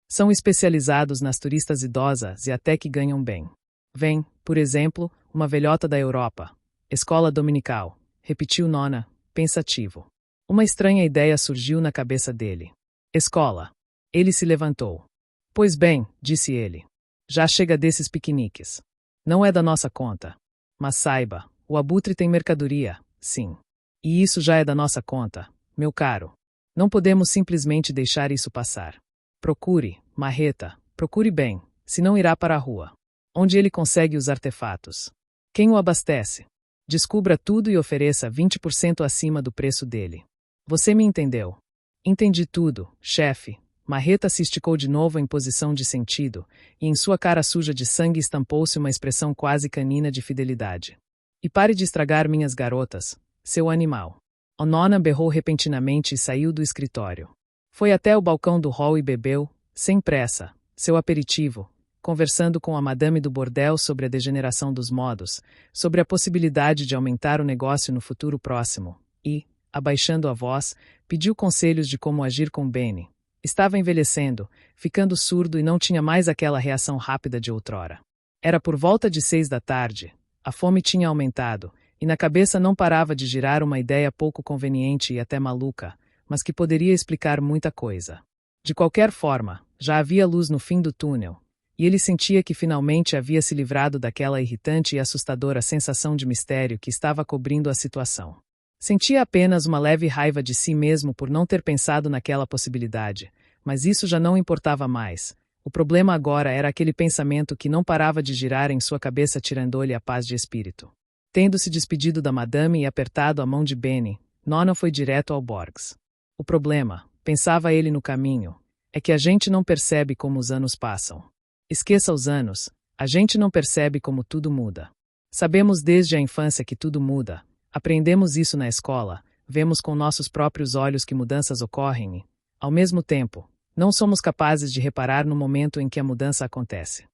São especializados nas turistas idosas e até que ganham bem. Vem, por exemplo, uma velhota da Europa. Escola dominical, repetiu Nona, pensativo. Uma estranha ideia surgiu na cabeça dele. Escola. Ele se levantou. Pois bem, disse ele. Já chega desses piqueniques. Não é da nossa conta. Mas saiba, o abutre tem mercadoria, sim. E isso já é da nossa conta, meu caro. Não podemos simplesmente deixar isso passar. Procure, marreta, procure bem, senão irá para a rua. Onde ele consegue os artefatos? Quem o abastece? Descubra tudo e ofereça 20% acima do preço dele. Você me entendeu? Entendi tudo, chefe. Marreta se esticou de novo em posição de sentido, e em sua cara suja de sangue estampou-se uma expressão quase canina de fidelidade. E pare de estragar minhas garotas, seu animal. Nona berrou repentinamente e saiu do escritório. Foi até o balcão do hall e bebeu, sem pressa, seu aperitivo, conversando com a madame do bordel sobre a degeneração dos modos, sobre a possibilidade de aumentar o negócio no futuro próximo, e, abaixando a voz, pediu conselhos de como agir com Benny. Estava envelhecendo, ficando surdo e não tinha mais aquela reação rápida de outrora. Era por volta de 6 da tarde, a fome tinha aumentado, e na cabeça não parava de girar uma ideia pouco conveniente e até maluca, mas que poderia explicar muita coisa. De qualquer forma, já havia luz no fim do túnel, e ele sentia que finalmente havia se livrado daquela irritante e assustadora sensação de mistério que estava cobrindo a situação. Sentia apenas uma leve raiva de si mesmo por não ter pensado naquela possibilidade, mas isso já não importava mais. O problema agora era aquele pensamento que não parava de girar em sua cabeça, tirando-lhe a paz de espírito. Tendo se despedido da madame e apertado a mão de Benny, Nona foi direto ao Borgs. O problema, pensava ele no caminho, é que a gente não percebe como os anos passam. Esqueça os anos, a gente não percebe como tudo muda. Sabemos desde a infância que tudo muda, aprendemos isso na escola, vemos com nossos próprios olhos que mudanças ocorrem e, ao mesmo tempo, não somos capazes de reparar no momento em que a mudança acontece.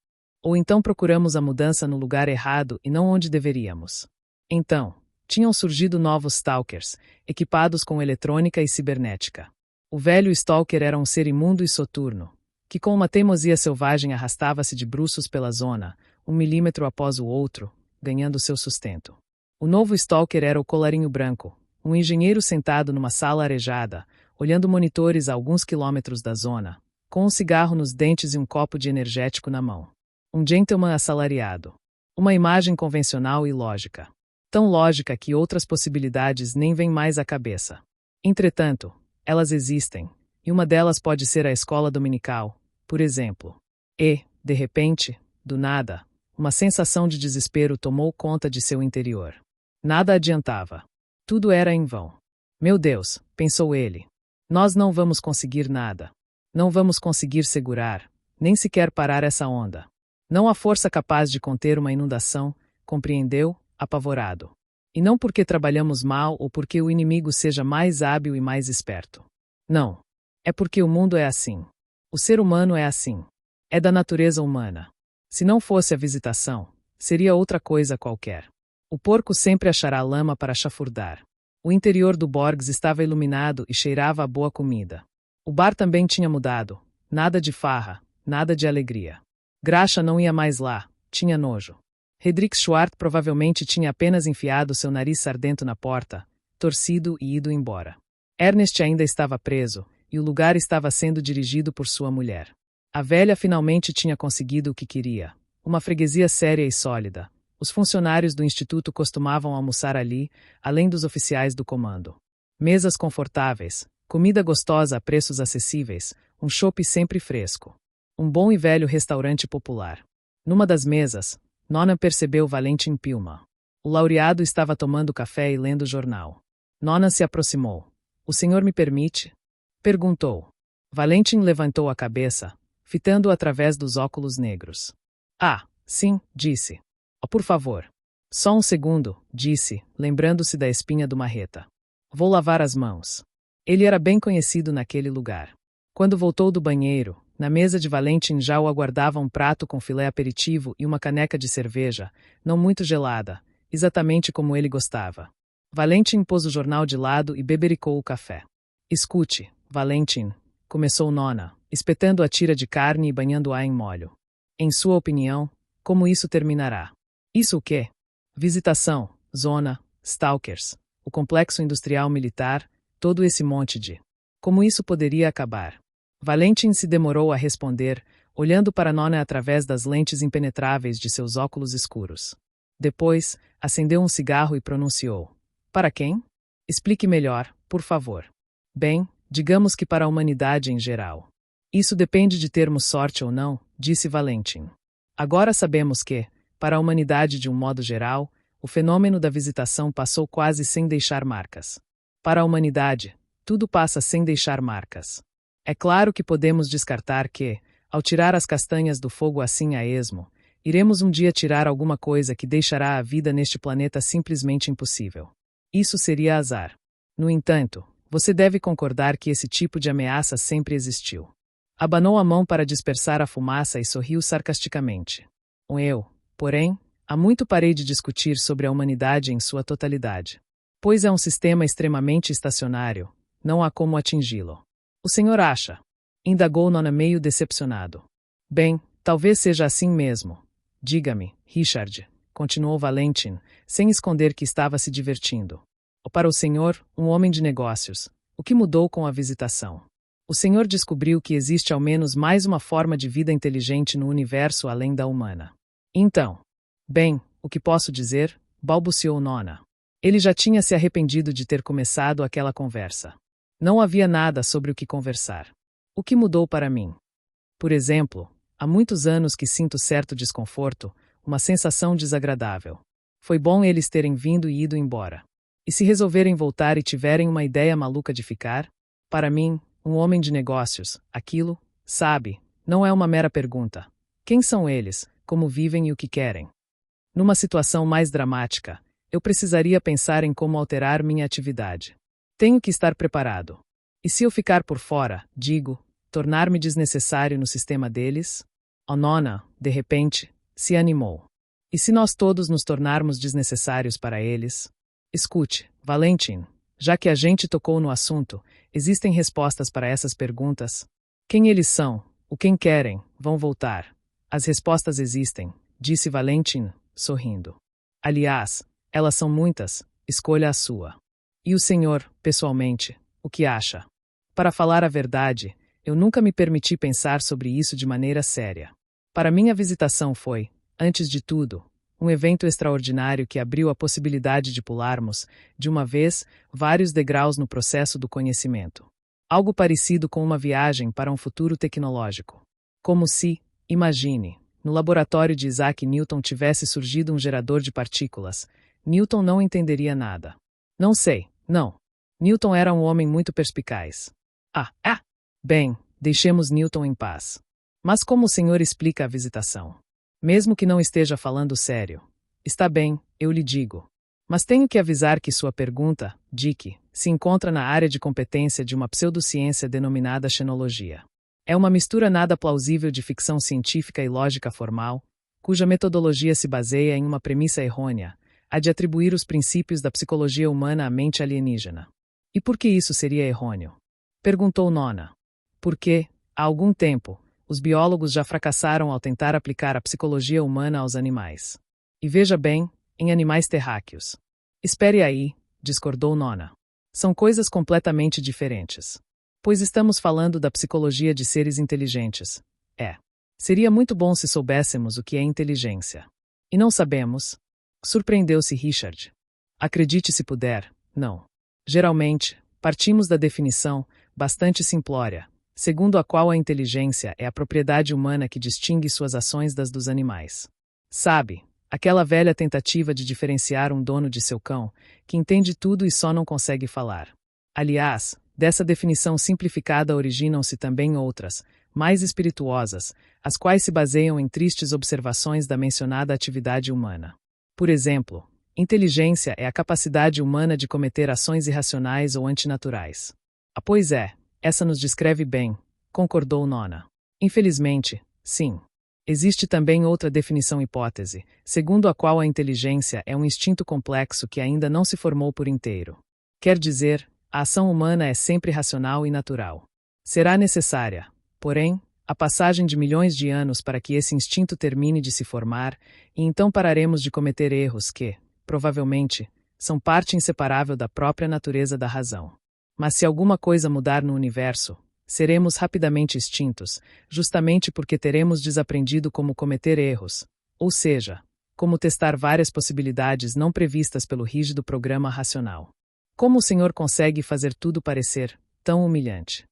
Ou então procuramos a mudança no lugar errado e não onde deveríamos. Então, tinham surgido novos Stalkers, equipados com eletrônica e cibernética. O velho Stalker era um ser imundo e soturno, que com uma teimosia selvagem arrastava-se de bruços pela zona, 1 milímetro após o outro, ganhando seu sustento. O novo Stalker era o Colarinho Branco, um engenheiro sentado numa sala arejada, olhando monitores a alguns quilômetros da zona, com um cigarro nos dentes e um copo de energético na mão. Um gentleman assalariado. Uma imagem convencional e lógica. Tão lógica que outras possibilidades nem vêm mais à cabeça. Entretanto, elas existem, e uma delas pode ser a escola dominical, por exemplo. E, de repente, do nada, uma sensação de desespero tomou conta de seu interior. Nada adiantava. Tudo era em vão. Meu Deus, pensou ele. Nós não vamos conseguir nada. Não vamos conseguir segurar, nem sequer parar essa onda. Não há força capaz de conter uma inundação, compreendeu, apavorado. E não porque trabalhamos mal ou porque o inimigo seja mais hábil e mais esperto. Não. É porque o mundo é assim. O ser humano é assim. É da natureza humana. Se não fosse a visitação, seria outra coisa qualquer. O porco sempre achará lama para chafurdar. O interior do Borgs estava iluminado e cheirava a boa comida. O bar também tinha mudado. Nada de farra, nada de alegria. Graxa não ia mais lá, tinha nojo. Hedrick Schwartz provavelmente tinha apenas enfiado seu nariz sardento na porta, torcido e ido embora. Ernest ainda estava preso, e o lugar estava sendo dirigido por sua mulher. A velha finalmente tinha conseguido o que queria. Uma freguesia séria e sólida. Os funcionários do instituto costumavam almoçar ali, além dos oficiais do comando. Mesas confortáveis, comida gostosa a preços acessíveis, um chopp sempre fresco. Um bom e velho restaurante popular. Numa das mesas, Nona percebeu Valentin Pilma. O laureado estava tomando café e lendo o jornal. Nona se aproximou. "O senhor me permite?" perguntou. Valentin levantou a cabeça, fitando-o através dos óculos negros. "Ah, sim", disse. "Oh, por favor." "Só um segundo", disse, lembrando-se da espinha do marreta. "Vou lavar as mãos." Ele era bem conhecido naquele lugar. Quando voltou do banheiro, Na mesa de Valentin já o aguardava um prato com filé aperitivo e uma caneca de cerveja, não muito gelada, exatamente como ele gostava. Valentin pôs o jornal de lado e bebericou o café. Escute, Valentin, começou Nona, espetando a tira de carne e banhando-a em molho. Em sua opinião, como isso terminará? Isso o quê? Visitação, zona, stalkers, o complexo industrial militar, todo esse monte de... Como isso poderia acabar? Valentin se demorou a responder, olhando para Nona através das lentes impenetráveis de seus óculos escuros. Depois, acendeu um cigarro e pronunciou. Para quem? Explique melhor, por favor. Bem, digamos que para a humanidade em geral. Isso depende de termos sorte ou não, disse Valentin. Agora sabemos que, para a humanidade de um modo geral, o fenômeno da visitação passou quase sem deixar marcas. Para a humanidade, tudo passa sem deixar marcas. É claro que podemos descartar que, ao tirar as castanhas do fogo assim a esmo, iremos um dia tirar alguma coisa que deixará a vida neste planeta simplesmente impossível. Isso seria azar. No entanto, você deve concordar que esse tipo de ameaça sempre existiu. Abanou a mão para dispersar a fumaça e sorriu sarcasticamente. Eu, porém, há muito parei de discutir sobre a humanidade em sua totalidade. Pois é um sistema extremamente estacionário, não há como atingi-lo. O senhor acha? Indagou Nona meio decepcionado. Bem, talvez seja assim mesmo. Diga-me, Richard, continuou Valentin, sem esconder que estava se divertindo. Para o senhor, um homem de negócios, o que mudou com a visitação? O senhor descobriu que existe ao menos mais uma forma de vida inteligente no universo além da humana. Então, bem, o que posso dizer? Balbuciou Nona. Ele já tinha se arrependido de ter começado aquela conversa. Não havia nada sobre o que conversar. O que mudou para mim? Por exemplo, há muitos anos que sinto certo desconforto, uma sensação desagradável. Foi bom eles terem vindo e ido embora. E se resolverem voltar e tiverem uma ideia maluca de ficar? Para mim, um homem de negócios, aquilo, sabe, não é uma mera pergunta. Quem são eles, como vivem e o que querem? Numa situação mais dramática, eu precisaria pensar em como alterar minha atividade. Tenho que estar preparado. E se eu ficar por fora, digo, tornar-me desnecessário no sistema deles? Oh, Nona, de repente, se animou. E se nós todos nos tornarmos desnecessários para eles? Escute, Valentin, já que a gente tocou no assunto, existem respostas para essas perguntas? Quem eles são? O quem querem? Vão voltar? As respostas existem, disse Valentin, sorrindo. Aliás, elas são muitas, escolha a sua. E o senhor, pessoalmente, o que acha? Para falar a verdade, eu nunca me permiti pensar sobre isso de maneira séria. Para mim a visitação foi, antes de tudo, um evento extraordinário que abriu a possibilidade de pularmos, de uma vez, vários degraus no processo do conhecimento. Algo parecido com uma viagem para um futuro tecnológico. Como se, imagine, no laboratório de Isaac Newton tivesse surgido um gerador de partículas. Newton não entenderia nada. Não sei, não. Newton era um homem muito perspicaz. Bem, deixemos Newton em paz. Mas como o senhor explica a visitação? Mesmo que não esteja falando sério. Está bem, eu lhe digo. Mas tenho que avisar que sua pergunta, Dick, se encontra na área de competência de uma pseudociência denominada xenologia. É uma mistura nada plausível de ficção científica e lógica formal, cuja metodologia se baseia em uma premissa errônea, a de atribuir os princípios da psicologia humana à mente alienígena. E por que isso seria errôneo? Perguntou Nona. Porque, há algum tempo, os biólogos já fracassaram ao tentar aplicar a psicologia humana aos animais. E veja bem, em animais terráqueos. Espere aí, discordou Nona. São coisas completamente diferentes. Pois estamos falando da psicologia de seres inteligentes. Seria muito bom se soubéssemos o que é inteligência. E não sabemos. Surpreendeu-se Richard. Acredite se puder, não. Geralmente, partimos da definição, bastante simplória, segundo a qual a inteligência é a propriedade humana que distingue suas ações das dos animais. Sabe, aquela velha tentativa de diferenciar um dono de seu cão, que entende tudo e só não consegue falar. Aliás, dessa definição simplificada originam-se também outras, mais espirituosas, as quais se baseiam em tristes observações da mencionada atividade humana. Por exemplo, inteligência é a capacidade humana de cometer ações irracionais ou antinaturais. Pois é, essa nos descreve bem, concordou Nona. Infelizmente, sim. Existe também outra definição hipótese, segundo a qual a inteligência é um instinto complexo que ainda não se formou por inteiro. Quer dizer, a ação humana é sempre racional e natural. Será necessária, porém, a passagem de milhões de anos para que esse instinto termine de se formar, e então pararemos de cometer erros que, provavelmente, são parte inseparável da própria natureza da razão. Mas se alguma coisa mudar no universo, seremos rapidamente extintos, justamente porque teremos desaprendido como cometer erros, ou seja, como testar várias possibilidades não previstas pelo rígido programa racional. Como o Senhor consegue fazer tudo parecer tão humilhante?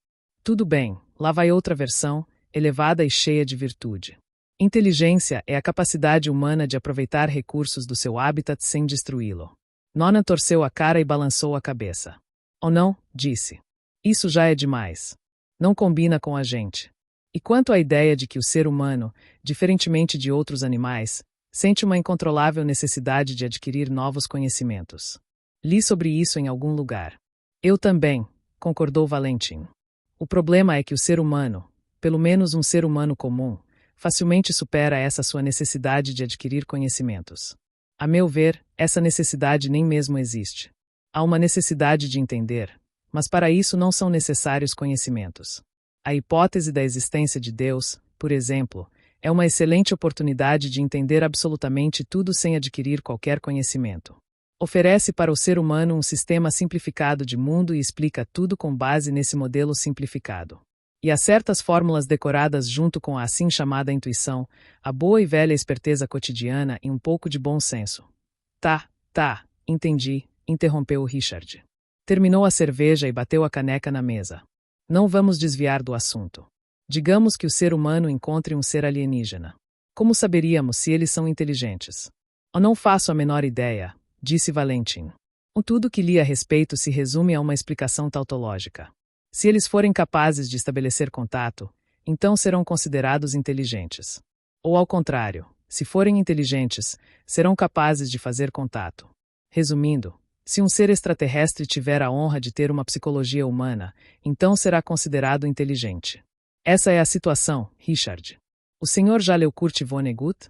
Tudo bem, lá vai outra versão, elevada e cheia de virtude. Inteligência é a capacidade humana de aproveitar recursos do seu habitat sem destruí-lo. Nona torceu a cara e balançou a cabeça. Oh não, disse. Isso já é demais. Não combina com a gente. E quanto à ideia de que o ser humano, diferentemente de outros animais, sente uma incontrolável necessidade de adquirir novos conhecimentos? Li sobre isso em algum lugar. Eu também, concordou Valentin. O problema é que o ser humano, pelo menos um ser humano comum, facilmente supera essa sua necessidade de adquirir conhecimentos. A meu ver, essa necessidade nem mesmo existe. Há uma necessidade de entender, mas para isso não são necessários conhecimentos. A hipótese da existência de Deus, por exemplo, é uma excelente oportunidade de entender absolutamente tudo sem adquirir qualquer conhecimento. Oferece para o ser humano um sistema simplificado de mundo e explica tudo com base nesse modelo simplificado. E há certas fórmulas decoradas junto com a assim chamada intuição, a boa e velha esperteza cotidiana e um pouco de bom senso. Tá, entendi, interrompeu Richard. Terminou a cerveja e bateu a caneca na mesa. Não vamos desviar do assunto. Digamos que o ser humano encontre um ser alienígena. Como saberíamos se eles são inteligentes? Eu não faço a menor ideia, disse Valentin. Tudo que li a respeito se resume a uma explicação tautológica. Se eles forem capazes de estabelecer contato, então serão considerados inteligentes. Ou ao contrário, se forem inteligentes, serão capazes de fazer contato. Resumindo, se um ser extraterrestre tiver a honra de ter uma psicologia humana, então será considerado inteligente. Essa é a situação, Richard. O senhor já leu Kurt Vonnegut?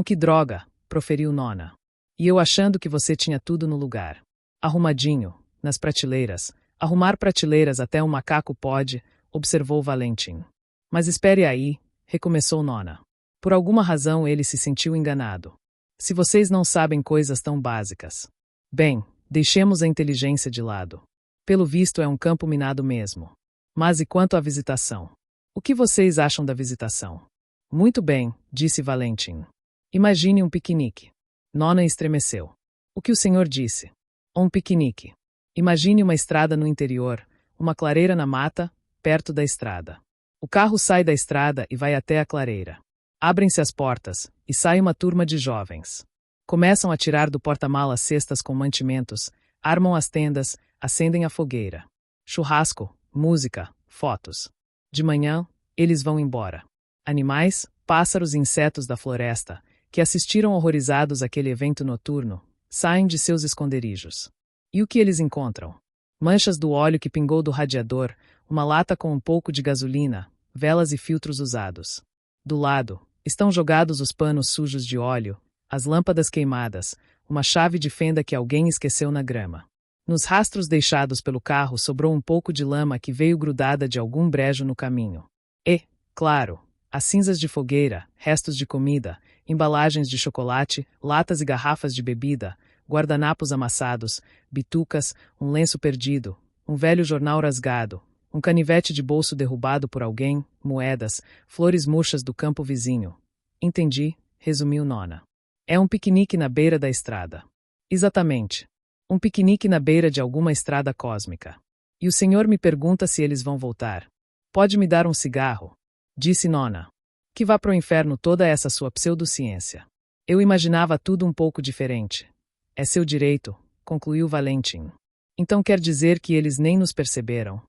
Que droga, proferiu Nona. E eu achando que você tinha tudo no lugar. Arrumadinho, nas prateleiras. Arrumar prateleiras até um macaco pode, observou Valentin. Mas espere aí, recomeçou Nona. Por alguma razão ele se sentiu enganado. Se vocês não sabem coisas tão básicas. Bem, deixemos a inteligência de lado. Pelo visto é um campo minado mesmo. Mas e quanto à visitação? O que vocês acham da visitação? Muito bem, disse Valentin. Imagine um piquenique. Nona estremeceu. O que o senhor disse? Um piquenique. Imagine uma estrada no interior, uma clareira na mata, perto da estrada. O carro sai da estrada e vai até a clareira. Abrem-se as portas, e sai uma turma de jovens. Começam a tirar do porta-malas cestas com mantimentos, armam as tendas, acendem a fogueira. Churrasco, música, fotos. De manhã, eles vão embora. Animais, pássaros e insetos da floresta, que assistiram horrorizados àquele evento noturno, saem de seus esconderijos. E o que eles encontram? Manchas do óleo que pingou do radiador, uma lata com um pouco de gasolina, velas e filtros usados. Do lado, estão jogados os panos sujos de óleo, as lâmpadas queimadas, uma chave de fenda que alguém esqueceu na grama. Nos rastros deixados pelo carro sobrou um pouco de lama que veio grudada de algum brejo no caminho. E, claro, as cinzas de fogueira, restos de comida, embalagens de chocolate, latas e garrafas de bebida, guardanapos amassados, bitucas, um lenço perdido, um velho jornal rasgado, um canivete de bolso derrubado por alguém, moedas, flores murchas do campo vizinho. Entendi, resumiu Nona. É um piquenique na beira da estrada. Exatamente. Um piquenique na beira de alguma estrada cósmica. E o senhor me pergunta se eles vão voltar. Pode me dar um cigarro? Disse Nona. Que vá pro inferno toda essa sua pseudociência. Eu imaginava tudo um pouco diferente. É seu direito, concluiu Valentin. Então quer dizer que eles nem nos perceberam.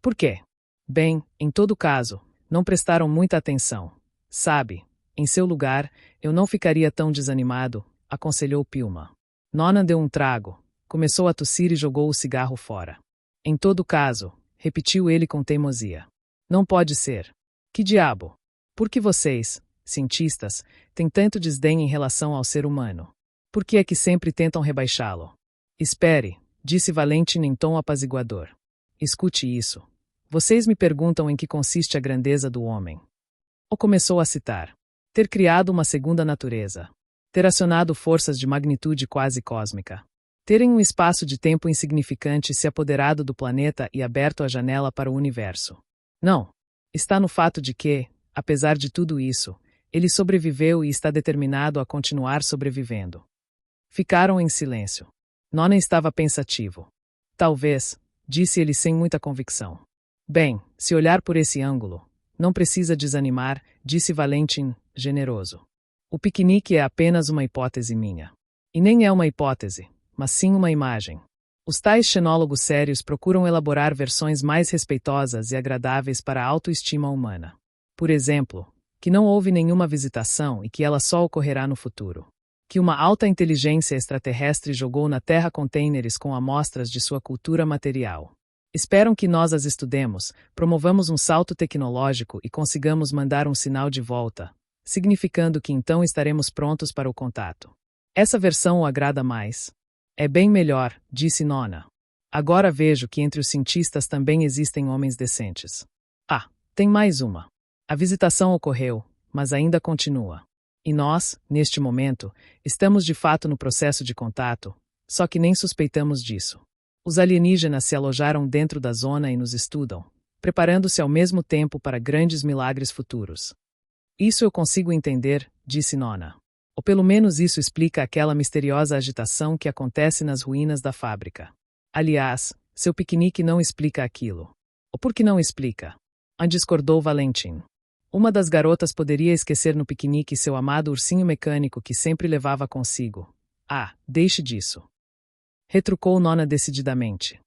Por quê? Bem, em todo caso, não prestaram muita atenção. Sabe, em seu lugar, eu não ficaria tão desanimado, aconselhou Pilma. Nona deu um trago, começou a tossir e jogou o cigarro fora. Em todo caso, repetiu ele com teimosia. Não pode ser. Que diabo? Por que vocês, cientistas, têm tanto desdém em relação ao ser humano? Por que é que sempre tentam rebaixá-lo? Espere, disse Valentin em tom apaziguador. Escute isso. Vocês me perguntam em que consiste a grandeza do homem. Ou começou a citar. Ter criado uma segunda natureza. Ter acionado forças de magnitude quase cósmica. Ter em um espaço de tempo insignificante se apoderado do planeta e aberto a janela para o universo. Não. Está no fato de que, apesar de tudo isso, ele sobreviveu e está determinado a continuar sobrevivendo. Ficaram em silêncio. Nona estava pensativo. Talvez, disse ele sem muita convicção. Bem, se olhar por esse ângulo, não precisa desanimar, disse Valentin, generoso. O piquenique é apenas uma hipótese minha. E nem é uma hipótese, mas sim uma imagem. Os tais xenólogos sérios procuram elaborar versões mais respeitosas e agradáveis para a autoestima humana. Por exemplo, que não houve nenhuma visitação e que ela só ocorrerá no futuro. Que uma alta inteligência extraterrestre jogou na Terra contêineres com amostras de sua cultura material. Esperam que nós as estudemos, promovamos um salto tecnológico e consigamos mandar um sinal de volta, significando que então estaremos prontos para o contato. Essa versão o agrada mais. É bem melhor, disse Nona. Agora vejo que entre os cientistas também existem homens decentes. Ah, tem mais uma. A visitação ocorreu, mas ainda continua. E nós, neste momento, estamos de fato no processo de contato, só que nem suspeitamos disso. Os alienígenas se alojaram dentro da zona e nos estudam, preparando-se ao mesmo tempo para grandes milagres futuros. Isso eu consigo entender, disse Nona. Ou pelo menos isso explica aquela misteriosa agitação que acontece nas ruínas da fábrica. Aliás, seu piquenique não explica aquilo. Ou por que não explica? Discordou Valentin. Uma das garotas poderia esquecer no piquenique seu amado ursinho mecânico que sempre levava consigo. Ah, deixe disso. Retrucou Nona decididamente.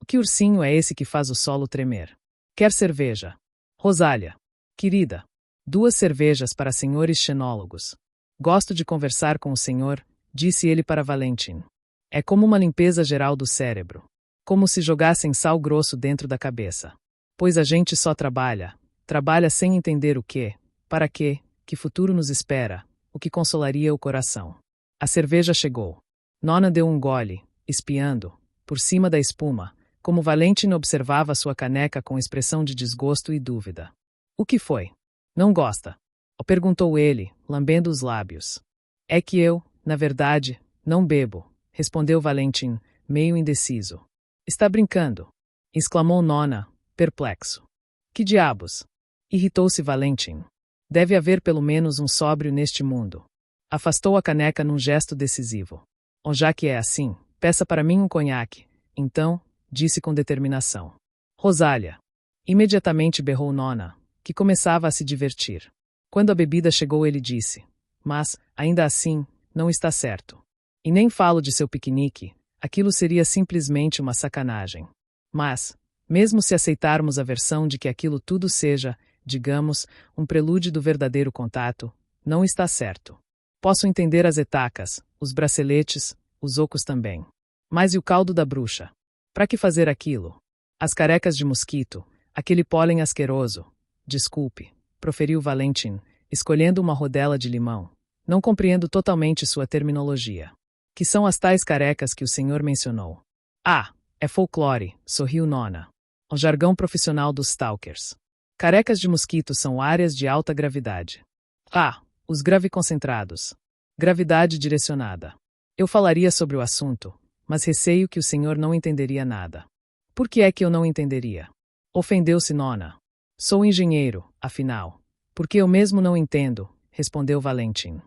Que ursinho é esse que faz o solo tremer? Quer cerveja? Rosália. Querida. 2 cervejas para senhores xenólogos. Gosto de conversar com o senhor, disse ele para Valentin. É como uma limpeza geral do cérebro. Como se jogassem sal grosso dentro da cabeça. Pois a gente só trabalha sem entender o que, para quê, que futuro nos espera, o que consolaria o coração. A cerveja chegou. Nona deu um gole, espiando, por cima da espuma, como Valentin observava sua caneca com expressão de desgosto e dúvida. O que foi? Não gosta? Perguntou ele, lambendo os lábios. É que eu, na verdade, não bebo, respondeu Valentin, meio indeciso. Está brincando? Exclamou Nona, perplexo. Que diabos? Irritou-se Valentin. Deve haver pelo menos um sóbrio neste mundo. Afastou a caneca num gesto decisivo. Ou já que é assim, peça para mim um conhaque. Então, disse com determinação. Rosália. Imediatamente berrou Nona, que começava a se divertir. Quando a bebida chegou ele disse, mas, ainda assim, não está certo. E nem falo de seu piquenique, aquilo seria simplesmente uma sacanagem. Mas, mesmo se aceitarmos a versão de que aquilo tudo seja, digamos, um prelúdio do verdadeiro contato, não está certo. Posso entender as etacas, os braceletes, os ocos também. Mas e o caldo da bruxa? Para que fazer aquilo? As carecas de mosquito, aquele pólen asqueroso. Desculpe, proferiu Valentin, escolhendo uma rodela de limão. Não compreendo totalmente sua terminologia. Que são as tais carecas que o senhor mencionou? Ah, é folclore, sorriu Nona. O jargão profissional dos stalkers. Carecas de mosquito são áreas de alta gravidade. Ah, os graviconcentrados. Gravidade direcionada. Eu falaria sobre o assunto, mas receio que o senhor não entenderia nada. Por que é que eu não entenderia? Ofendeu-se Nona. Sou engenheiro, afinal. Porque eu mesmo não entendo, respondeu Valentin.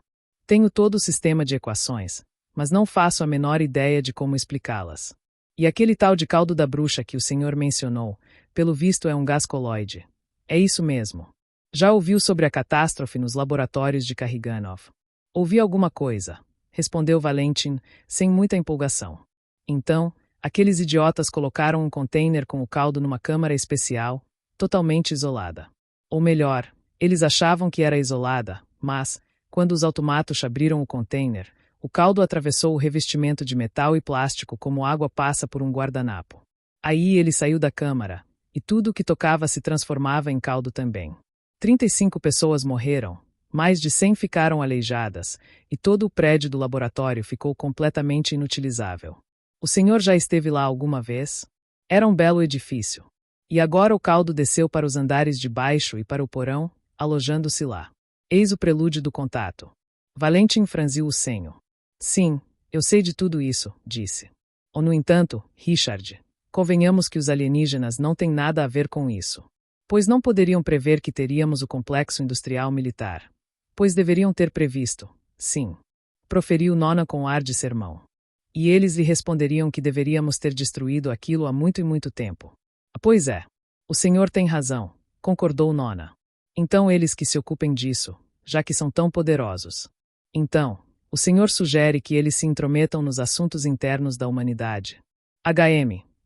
Tenho todo o sistema de equações, mas não faço a menor ideia de como explicá-las. E aquele tal de caldo da bruxa que o senhor mencionou, pelo visto é um gás coloide. É isso mesmo. Já ouviu sobre a catástrofe nos laboratórios de Karriganov? Ouvi alguma coisa, respondeu Valentin, sem muita empolgação. Então, aqueles idiotas colocaram um container com o caldo numa câmara especial, totalmente isolada. Ou melhor, eles achavam que era isolada, mas, quando os automatos abriram o container, o caldo atravessou o revestimento de metal e plástico como água passa por um guardanapo. Aí ele saiu da câmara, e tudo o que tocava se transformava em caldo também. 35 pessoas morreram, mais de 100 ficaram aleijadas, e todo o prédio do laboratório ficou completamente inutilizável. O senhor já esteve lá alguma vez? Era um belo edifício. E agora o caldo desceu para os andares de baixo e para o porão, alojando-se lá. Eis o prelúdio do contato. Valentim franziu o senho. Sim, eu sei de tudo isso, disse. Ou no entanto, Richard, convenhamos que os alienígenas não têm nada a ver com isso. Pois não poderiam prever que teríamos o complexo industrial militar. Pois deveriam ter previsto, sim. Proferiu Nona com ar de sermão. E eles lhe responderiam que deveríamos ter destruído aquilo há muito e muito tempo. Pois é. O senhor tem razão, concordou Nona. Então eles que se ocupem disso, já que são tão poderosos. Então, o senhor sugere que eles se intrometam nos assuntos internos da humanidade.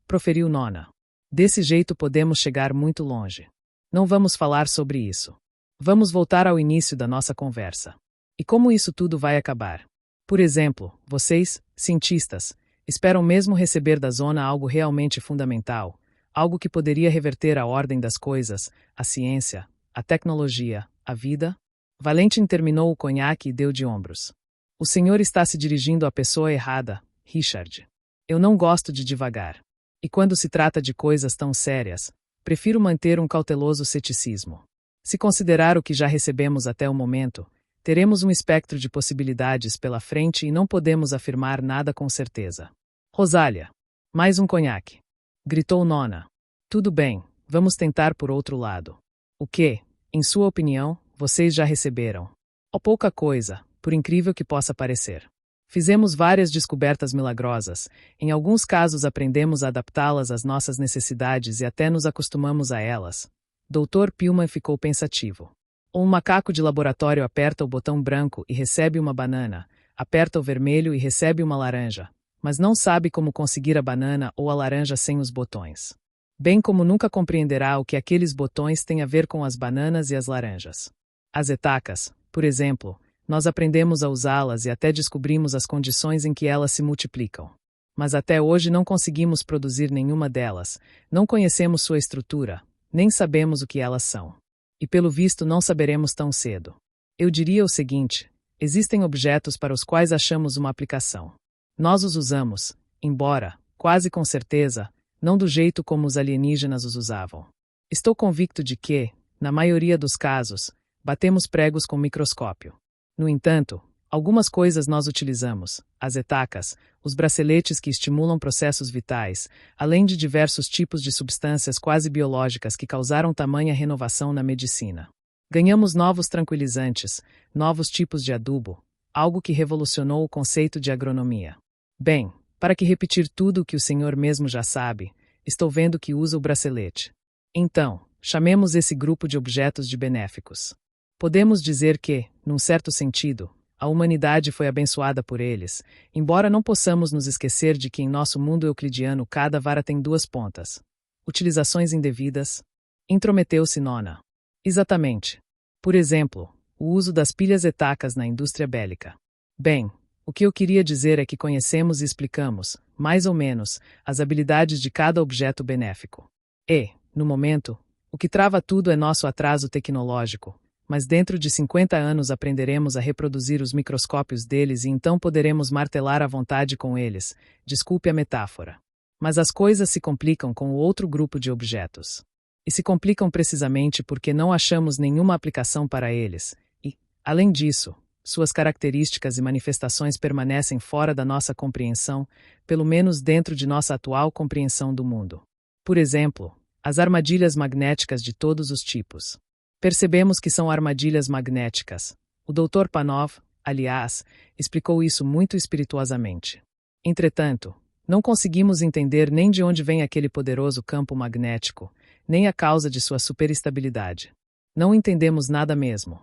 Proferiu Nona. Desse jeito podemos chegar muito longe. Não vamos falar sobre isso. Vamos voltar ao início da nossa conversa. E como isso tudo vai acabar? Por exemplo, vocês, cientistas, esperam mesmo receber da Zona algo realmente fundamental, algo que poderia reverter a ordem das coisas, a ciência, a tecnologia, a vida? Valentim terminou o conhaque e deu de ombros. O senhor está se dirigindo à pessoa errada, Richard. Eu não gosto de divagar. E quando se trata de coisas tão sérias, prefiro manter um cauteloso ceticismo. Se considerar o que já recebemos até o momento, teremos um espectro de possibilidades pela frente e não podemos afirmar nada com certeza. Rosália. Mais um conhaque. Gritou Nona. Tudo bem, vamos tentar por outro lado. O que, em sua opinião, vocês já receberam? Ou pouca coisa, por incrível que possa parecer. Fizemos várias descobertas milagrosas, em alguns casos aprendemos a adaptá-las às nossas necessidades e até nos acostumamos a elas. Dr. Pillman ficou pensativo. Um macaco de laboratório aperta o botão branco e recebe uma banana, aperta o vermelho e recebe uma laranja, mas não sabe como conseguir a banana ou a laranja sem os botões. Bem como nunca compreenderá o que aqueles botões têm a ver com as bananas e as laranjas. As etacas, por exemplo, nós aprendemos a usá-las e até descobrimos as condições em que elas se multiplicam. Mas até hoje não conseguimos produzir nenhuma delas, não conhecemos sua estrutura, nem sabemos o que elas são. E pelo visto não saberemos tão cedo. Eu diria o seguinte: existem objetos para os quais achamos uma aplicação. Nós os usamos, embora, quase com certeza, não do jeito como os alienígenas os usavam. Estou convicto de que, na maioria dos casos, batemos pregos com microscópio. No entanto, algumas coisas nós utilizamos, as etacas, os braceletes que estimulam processos vitais, além de diversos tipos de substâncias quase biológicas que causaram tamanha renovação na medicina. Ganhamos novos tranquilizantes, novos tipos de adubo, algo que revolucionou o conceito de agronomia. Bem, para que repetir tudo o que o senhor mesmo já sabe, estou vendo que usa o bracelete. Então, chamemos esse grupo de objetos de benéficos. Podemos dizer que, num certo sentido, a humanidade foi abençoada por eles, embora não possamos nos esquecer de que em nosso mundo euclidiano cada vara tem duas pontas. Utilizações indevidas. Intrometeu-se Nona. Exatamente. Por exemplo, o uso das pilhas etacas na indústria bélica. Bem, o que eu queria dizer é que conhecemos e explicamos, mais ou menos, as habilidades de cada objeto benéfico. E, no momento, o que trava tudo é nosso atraso tecnológico, mas dentro de 50 anos aprenderemos a reproduzir os microscópios deles e então poderemos martelar à vontade com eles, desculpe a metáfora. Mas as coisas se complicam com o outro grupo de objetos. E se complicam precisamente porque não achamos nenhuma aplicação para eles, e, além disso, suas características e manifestações permanecem fora da nossa compreensão, pelo menos dentro de nossa atual compreensão do mundo. Por exemplo, as armadilhas magnéticas de todos os tipos. Percebemos que são armadilhas magnéticas. O Dr. Panov, aliás, explicou isso muito espirituosamente. Entretanto, não conseguimos entender nem de onde vem aquele poderoso campo magnético, nem a causa de sua superestabilidade. Não entendemos nada mesmo.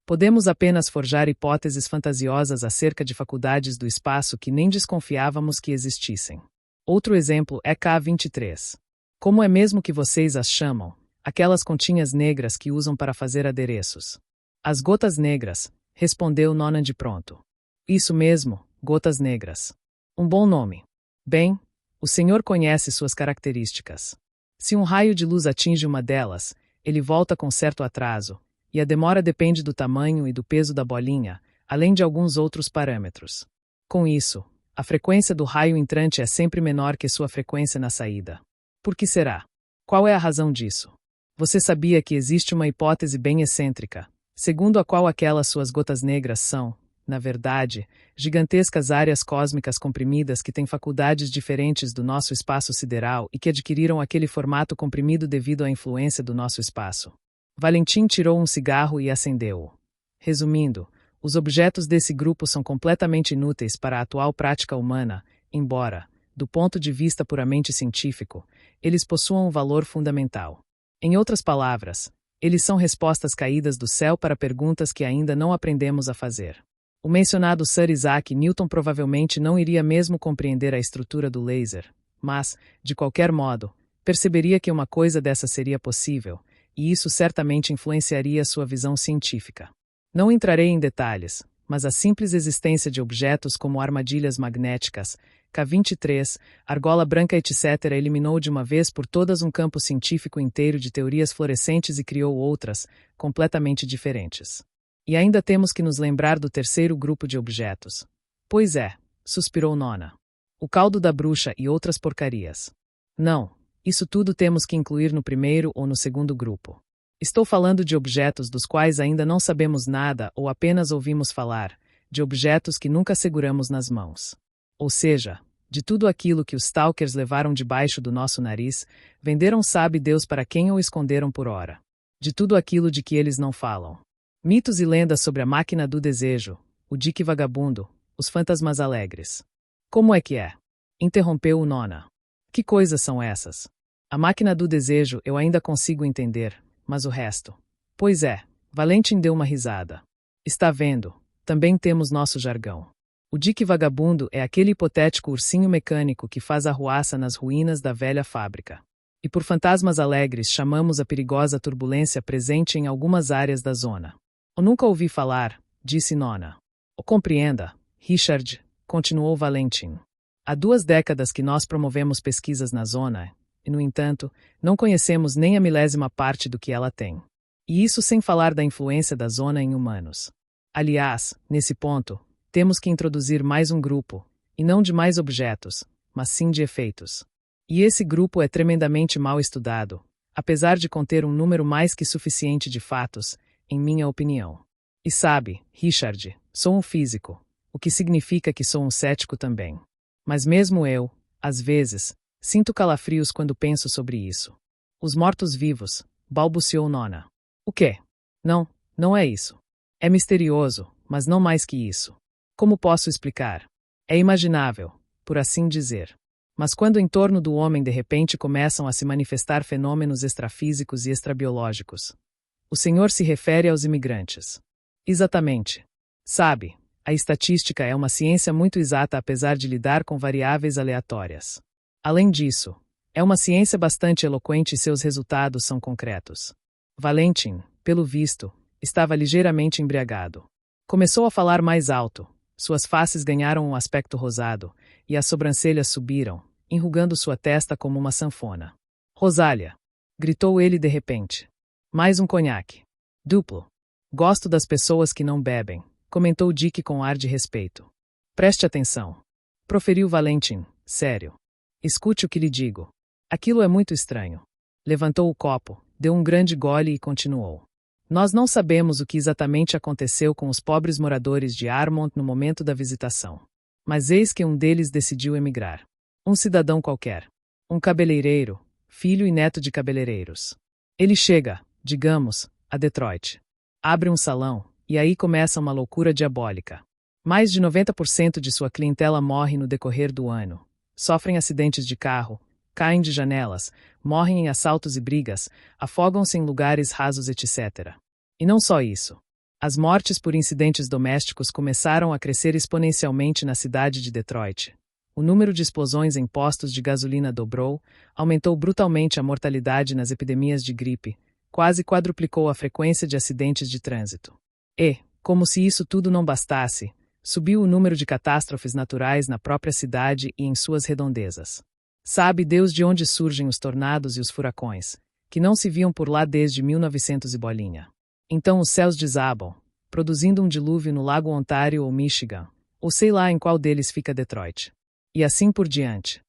Podemos apenas forjar hipóteses fantasiosas acerca de faculdades do espaço que nem desconfiávamos que existissem. Outro exemplo é K23. Como é mesmo que vocês as chamam? Aquelas continhas negras que usam para fazer adereços. As gotas negras, respondeu Nona de pronto. Isso mesmo, gotas negras. Um bom nome. Bem, o senhor conhece suas características. Se um raio de luz atinge uma delas, ele volta com certo atraso, e a demora depende do tamanho e do peso da bolinha, além de alguns outros parâmetros. Com isso, a frequência do raio entrante é sempre menor que sua frequência na saída. Por que será? Qual é a razão disso? Você sabia que existe uma hipótese bem excêntrica, segundo a qual aquelas suas gotas negras são, na verdade, gigantescas áreas cósmicas comprimidas que têm faculdades diferentes do nosso espaço sideral e que adquiriram aquele formato comprimido devido à influência do nosso espaço. Valentim tirou um cigarro e acendeu-o. Resumindo, os objetos desse grupo são completamente inúteis para a atual prática humana, embora, do ponto de vista puramente científico, eles possuam um valor fundamental. Em outras palavras, eles são respostas caídas do céu para perguntas que ainda não aprendemos a fazer. O mencionado Sir Isaac Newton provavelmente não iria mesmo compreender a estrutura do laser, mas, de qualquer modo, perceberia que uma coisa dessa seria possível, e isso certamente influenciaria sua visão científica. Não entrarei em detalhes, mas a simples existência de objetos como armadilhas magnéticas, K23, argola branca etc. eliminou de uma vez por todas um campo científico inteiro de teorias fluorescentes e criou outras, completamente diferentes. E ainda temos que nos lembrar do terceiro grupo de objetos. Pois é, suspirou Nona. O caldo da bruxa e outras porcarias. Não, isso tudo temos que incluir no primeiro ou no segundo grupo. Estou falando de objetos dos quais ainda não sabemos nada ou apenas ouvimos falar, de objetos que nunca seguramos nas mãos. Ou seja, de tudo aquilo que os stalkers levaram debaixo do nosso nariz, venderam sabe Deus para quem ou esconderam por hora. De tudo aquilo de que eles não falam. Mitos e lendas sobre a máquina do desejo, o Dick vagabundo, os fantasmas alegres. Como é que é? Interrompeu o Nona. Que coisas são essas? A máquina do desejo eu ainda consigo entender, mas o resto? Pois é, Valentim deu uma risada. Está vendo, também temos nosso jargão. O Dick vagabundo é aquele hipotético ursinho mecânico que faz arruaça nas ruínas da velha fábrica. E por fantasmas alegres chamamos a perigosa turbulência presente em algumas áreas da zona. Eu nunca ouvi falar, disse Nona. O compreenda, Richard, continuou Valentim. Há 2 décadas que nós promovemos pesquisas na zona, e, no entanto, não conhecemos nem a milésima parte do que ela tem. E isso sem falar da influência da zona em humanos. Aliás, nesse ponto, temos que introduzir mais um grupo, e não de mais objetos, mas sim de efeitos. E esse grupo é tremendamente mal estudado, apesar de conter um número mais que suficiente de fatos, em minha opinião. E sabe, Richard, sou um físico, o que significa que sou um cético também. Mas mesmo eu, às vezes, sinto calafrios quando penso sobre isso. Os mortos-vivos, balbuciou Nona. O quê? Não, não é isso. É misterioso, mas não mais que isso. Como posso explicar? É imaginável, por assim dizer. Mas quando em torno do homem de repente começam a se manifestar fenômenos extrafísicos e extrabiológicos. O senhor se refere aos imigrantes. Exatamente. Sabe, a estatística é uma ciência muito exata apesar de lidar com variáveis aleatórias. Além disso, é uma ciência bastante eloquente e seus resultados são concretos. Valentim, pelo visto, estava ligeiramente embriagado. Começou a falar mais alto, suas faces ganharam um aspecto rosado, e as sobrancelhas subiram, enrugando sua testa como uma sanfona. Rosália! Gritou ele de repente. Mais um conhaque. Duplo. Gosto das pessoas que não bebem, comentou Dick com ar de respeito. Preste atenção. Proferiu Valentim, sério. Escute o que lhe digo. Aquilo é muito estranho. Levantou o copo, deu um grande gole e continuou. Nós não sabemos o que exatamente aconteceu com os pobres moradores de Armont no momento da visitação. Mas eis que um deles decidiu emigrar. Um cidadão qualquer. Um cabeleireiro, filho e neto de cabeleireiros. Ele chega, digamos, a Detroit. Abre um salão, e aí começa uma loucura diabólica. Mais de 90% de sua clientela morre no decorrer do ano. Sofrem acidentes de carro, caem de janelas, morrem em assaltos e brigas, afogam-se em lugares rasos etc. E não só isso. As mortes por incidentes domésticos começaram a crescer exponencialmente na cidade de Detroit. O número de explosões em postos de gasolina dobrou, aumentou brutalmente a mortalidade nas epidemias de gripe, quase quadruplicou a frequência de acidentes de trânsito. E, como se isso tudo não bastasse, subiu o número de catástrofes naturais na própria cidade e em suas redondezas. Sabe Deus de onde surgem os tornados e os furacões, que não se viam por lá desde 1900 e bolinha. Então os céus desabam, produzindo um dilúvio no Lago Ontário ou Michigan, ou sei lá em qual deles fica Detroit. E assim por diante.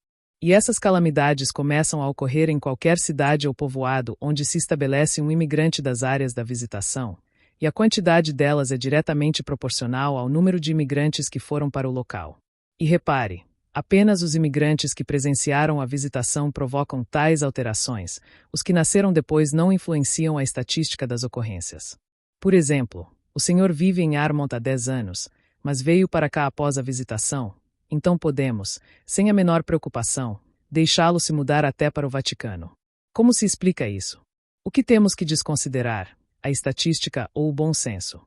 E essas calamidades começam a ocorrer em qualquer cidade ou povoado onde se estabelece um imigrante das áreas da visitação, e a quantidade delas é diretamente proporcional ao número de imigrantes que foram para o local. E repare, apenas os imigrantes que presenciaram a visitação provocam tais alterações, os que nasceram depois não influenciam a estatística das ocorrências. Por exemplo, o senhor vive em Armont há 10 anos, mas veio para cá após a visitação, então podemos, sem a menor preocupação, deixá-lo se mudar até para o Vaticano. Como se explica isso? O que temos que desconsiderar? A estatística ou o bom senso?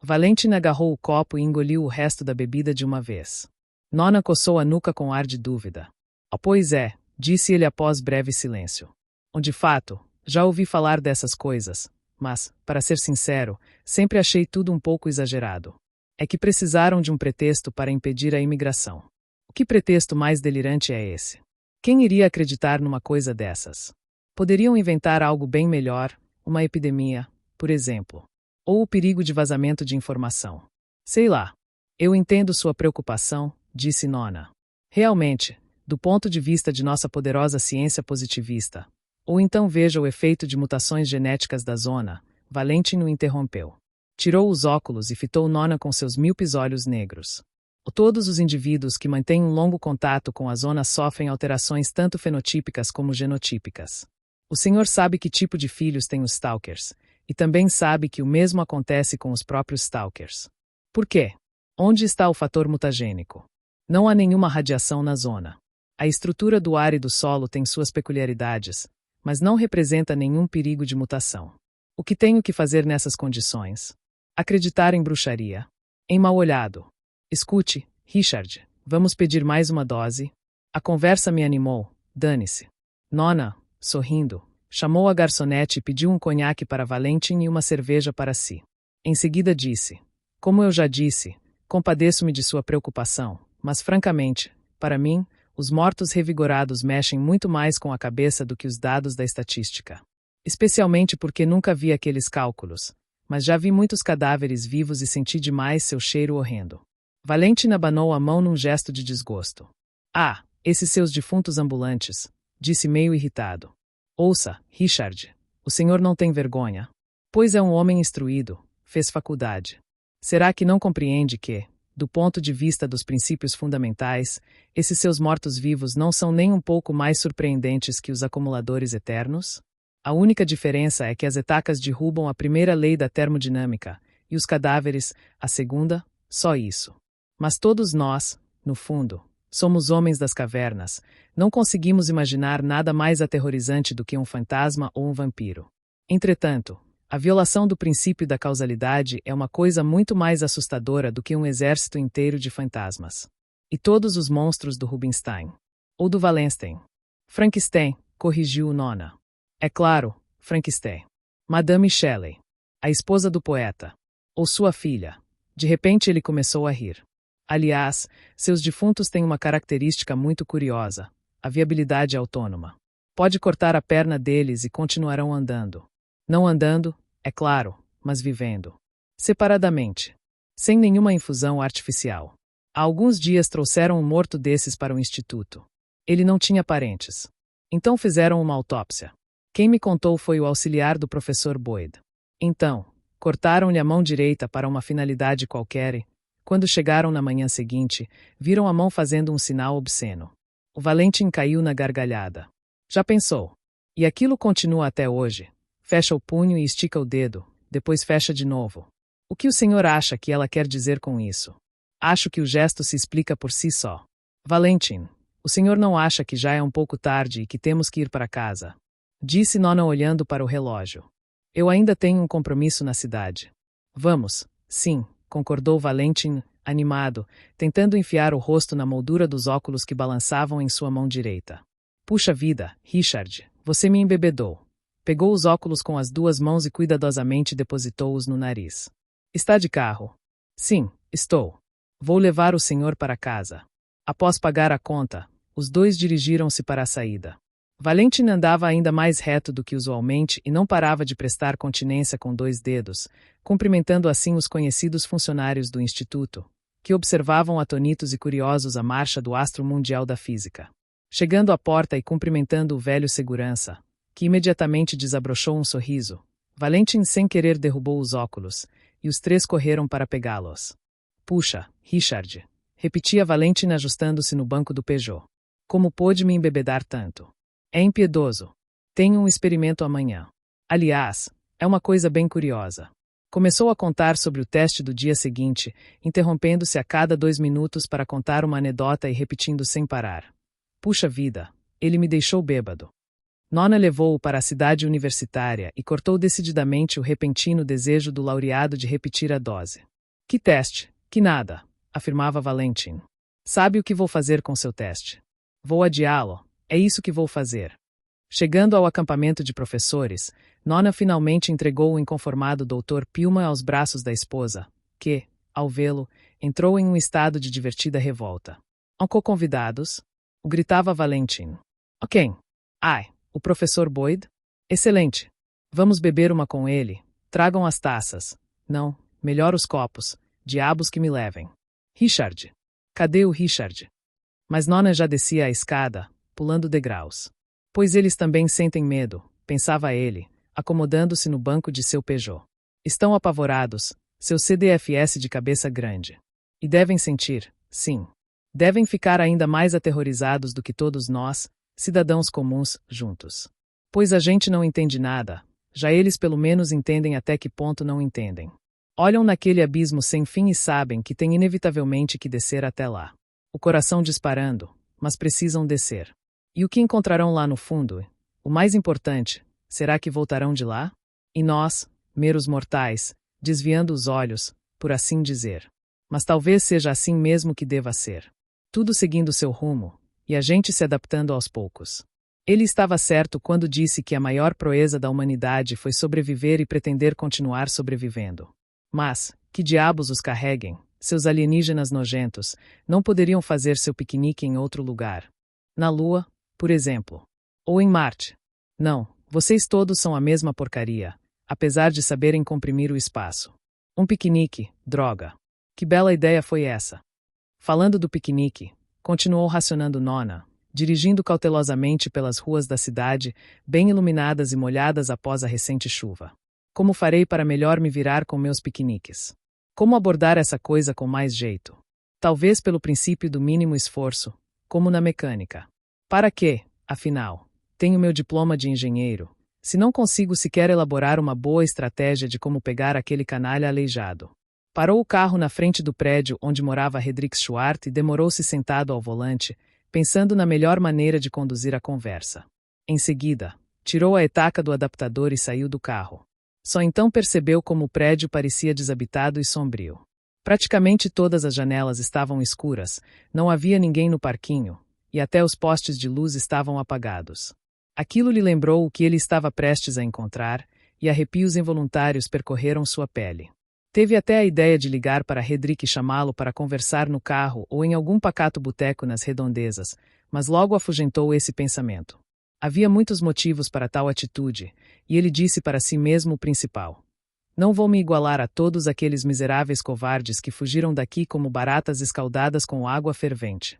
Valentin agarrou o copo e engoliu o resto da bebida de uma vez. Nona coçou a nuca com ar de dúvida. "Ah, pois é", disse ele após breve silêncio. "De fato, já ouvi falar dessas coisas, mas, para ser sincero, sempre achei tudo um pouco exagerado. É que precisaram de um pretexto para impedir a imigração. O que pretexto mais delirante é esse? Quem iria acreditar numa coisa dessas? Poderiam inventar algo bem melhor, uma epidemia, por exemplo. Ou o perigo de vazamento de informação. Sei lá. Eu entendo sua preocupação", disse Nona. "Realmente, do ponto de vista de nossa poderosa ciência positivista. Ou então veja o efeito de mutações genéticas da zona", Valentin o interrompeu. Tirou os óculos e fitou Nona com seus míopes olhos negros. "Todos os indivíduos que mantêm um longo contato com a zona sofrem alterações tanto fenotípicas como genotípicas. O senhor sabe que tipo de filhos têm os stalkers, e também sabe que o mesmo acontece com os próprios stalkers. Por quê? Onde está o fator mutagênico? Não há nenhuma radiação na zona. A estrutura do ar e do solo tem suas peculiaridades, mas não representa nenhum perigo de mutação. O que tenho que fazer nessas condições? Acreditar em bruxaria. Em mal-olhado. Escute, Richard, vamos pedir mais uma dose? A conversa me animou, dane-se." Nona, sorrindo, chamou a garçonete e pediu um conhaque para Valentin e uma cerveja para si. Em seguida disse: "Como eu já disse, compadeço-me de sua preocupação, mas francamente, para mim, os mortos revigorados mexem muito mais com a cabeça do que os dados da estatística. Especialmente porque nunca vi aqueles cálculos, mas já vi muitos cadáveres vivos e senti demais seu cheiro horrendo." Valentin abanou a mão num gesto de desgosto. "Ah, esses seus defuntos ambulantes", disse meio irritado. "Ouça, Richard, o senhor não tem vergonha? Pois é um homem instruído, fez faculdade. Será que não compreende que, do ponto de vista dos princípios fundamentais, esses seus mortos-vivos não são nem um pouco mais surpreendentes que os acumuladores eternos? A única diferença é que as etacas derrubam a primeira lei da termodinâmica, e os cadáveres, a segunda, só isso. Mas todos nós, no fundo, somos homens das cavernas, não conseguimos imaginar nada mais aterrorizante do que um fantasma ou um vampiro. Entretanto, a violação do princípio da causalidade é uma coisa muito mais assustadora do que um exército inteiro de fantasmas. E todos os monstros do Rubinstein. Ou do Wallenstein. Frankenstein, corrigiu Nona. É claro, Frankenstein. Madame Shelley. A esposa do poeta. Ou sua filha. De repente ele começou a rir. Aliás, seus defuntos têm uma característica muito curiosa: a viabilidade autônoma. Pode cortar a perna deles e continuarão andando. Não andando, é claro, mas vivendo. Separadamente. Sem nenhuma infusão artificial. Há alguns dias trouxeram um morto desses para o instituto. Ele não tinha parentes. Então fizeram uma autópsia. Quem me contou foi o auxiliar do professor Boyd. Então, cortaram-lhe a mão direita para uma finalidade qualquer e, quando chegaram na manhã seguinte, viram a mão fazendo um sinal obsceno. O Valentin caiu na gargalhada. Já pensou? E aquilo continua até hoje. Fecha o punho e estica o dedo, depois fecha de novo. O que o senhor acha que ela quer dizer com isso? Acho que o gesto se explica por si só. Valentin, o senhor não acha que já é um pouco tarde e que temos que ir para casa? Disse Nona olhando para o relógio. Eu ainda tenho um compromisso na cidade. Vamos, sim, concordou Valentin, animado, tentando enfiar o rosto na moldura dos óculos que balançavam em sua mão direita. Puxa vida, Richard, você me embebedou. Pegou os óculos com as duas mãos e cuidadosamente depositou-os no nariz. Está de carro? Sim, estou. Vou levar o senhor para casa. Após pagar a conta, os dois dirigiram-se para a saída. Valentin andava ainda mais reto do que usualmente e não parava de prestar continência com 2 dedos, cumprimentando assim os conhecidos funcionários do Instituto, que observavam atonitos e curiosos a marcha do astro mundial da física. Chegando à porta e cumprimentando o velho segurança, que imediatamente desabrochou um sorriso, Valentin sem querer derrubou os óculos, e os 3 correram para pegá-los. Puxa, Richard, repetia Valentin ajustando-se no banco do Peugeot. Como pôde me embebedar tanto? É impiedoso. Tenho um experimento amanhã. Aliás, é uma coisa bem curiosa. Começou a contar sobre o teste do dia seguinte, interrompendo-se a cada 2 minutos para contar uma anedota e repetindo sem parar. Puxa vida, ele me deixou bêbado. Nona levou-o para a cidade universitária e cortou decididamente o repentino desejo do laureado de repetir a dose. Que teste? Que nada, afirmava Valentin. Sabe o que vou fazer com seu teste? Vou adiá-lo. É isso que vou fazer. Chegando ao acampamento de professores, Nona finalmente entregou o inconformado Dr. Pilman aos braços da esposa, que, ao vê-lo, entrou em um estado de divertida revolta. Ancou convidados? O gritava Valentin. O quem? Ai, o professor Boyd? Excelente. Vamos beber uma com ele. Tragam as taças. Não, melhor os copos. Diabos que me levem. Richard. Cadê o Richard? Mas Nona já descia a escada, pulando degraus. Pois eles também sentem medo, pensava ele, acomodando-se no banco de seu Peugeot. Estão apavorados, seu CDFS de cabeça grande. E devem sentir, sim. Devem ficar ainda mais aterrorizados do que todos nós, cidadãos comuns, juntos. Pois a gente não entende nada, já eles pelo menos entendem até que ponto não entendem. Olham naquele abismo sem fim e sabem que têm inevitavelmente que descer até lá. O coração disparando, mas precisam descer. E o que encontrarão lá no fundo? O mais importante, será que voltarão de lá? E nós, meros mortais, desviando os olhos, por assim dizer. Mas talvez seja assim mesmo que deva ser. Tudo seguindo seu rumo, e a gente se adaptando aos poucos. Ele estava certo quando disse que a maior proeza da humanidade foi sobreviver e pretender continuar sobrevivendo. Mas, que diabos os carreguem, seus alienígenas nojentos, não poderiam fazer seu piquenique em outro lugar. Na Lua, por exemplo. Ou em Marte. Não, vocês todos são a mesma porcaria, apesar de saberem comprimir o espaço. Um piquenique, droga. Que bela ideia foi essa? Falando do piquenique, continuou racionando Nona, dirigindo cautelosamente pelas ruas da cidade, bem iluminadas e molhadas após a recente chuva. Como farei para melhor me virar com meus piqueniques? Como abordar essa coisa com mais jeito? Talvez pelo princípio do mínimo esforço, como na mecânica. Para quê, afinal? Tenho meu diploma de engenheiro, se não consigo sequer elaborar uma boa estratégia de como pegar aquele canalha aleijado. Parou o carro na frente do prédio onde morava Hedrick Schwartz e demorou-se sentado ao volante, pensando na melhor maneira de conduzir a conversa. Em seguida, tirou a etaca do adaptador e saiu do carro. Só então percebeu como o prédio parecia desabitado e sombrio. Praticamente todas as janelas estavam escuras, não havia ninguém no parquinho, e até os postes de luz estavam apagados. Aquilo lhe lembrou o que ele estava prestes a encontrar, e arrepios involuntários percorreram sua pele. Teve até a ideia de ligar para Hedrick e chamá-lo para conversar no carro ou em algum pacato boteco nas redondezas, mas logo afugentou esse pensamento. Havia muitos motivos para tal atitude, e ele disse para si mesmo o principal. Não vou me igualar a todos aqueles miseráveis covardes que fugiram daqui como baratas escaldadas com água fervente.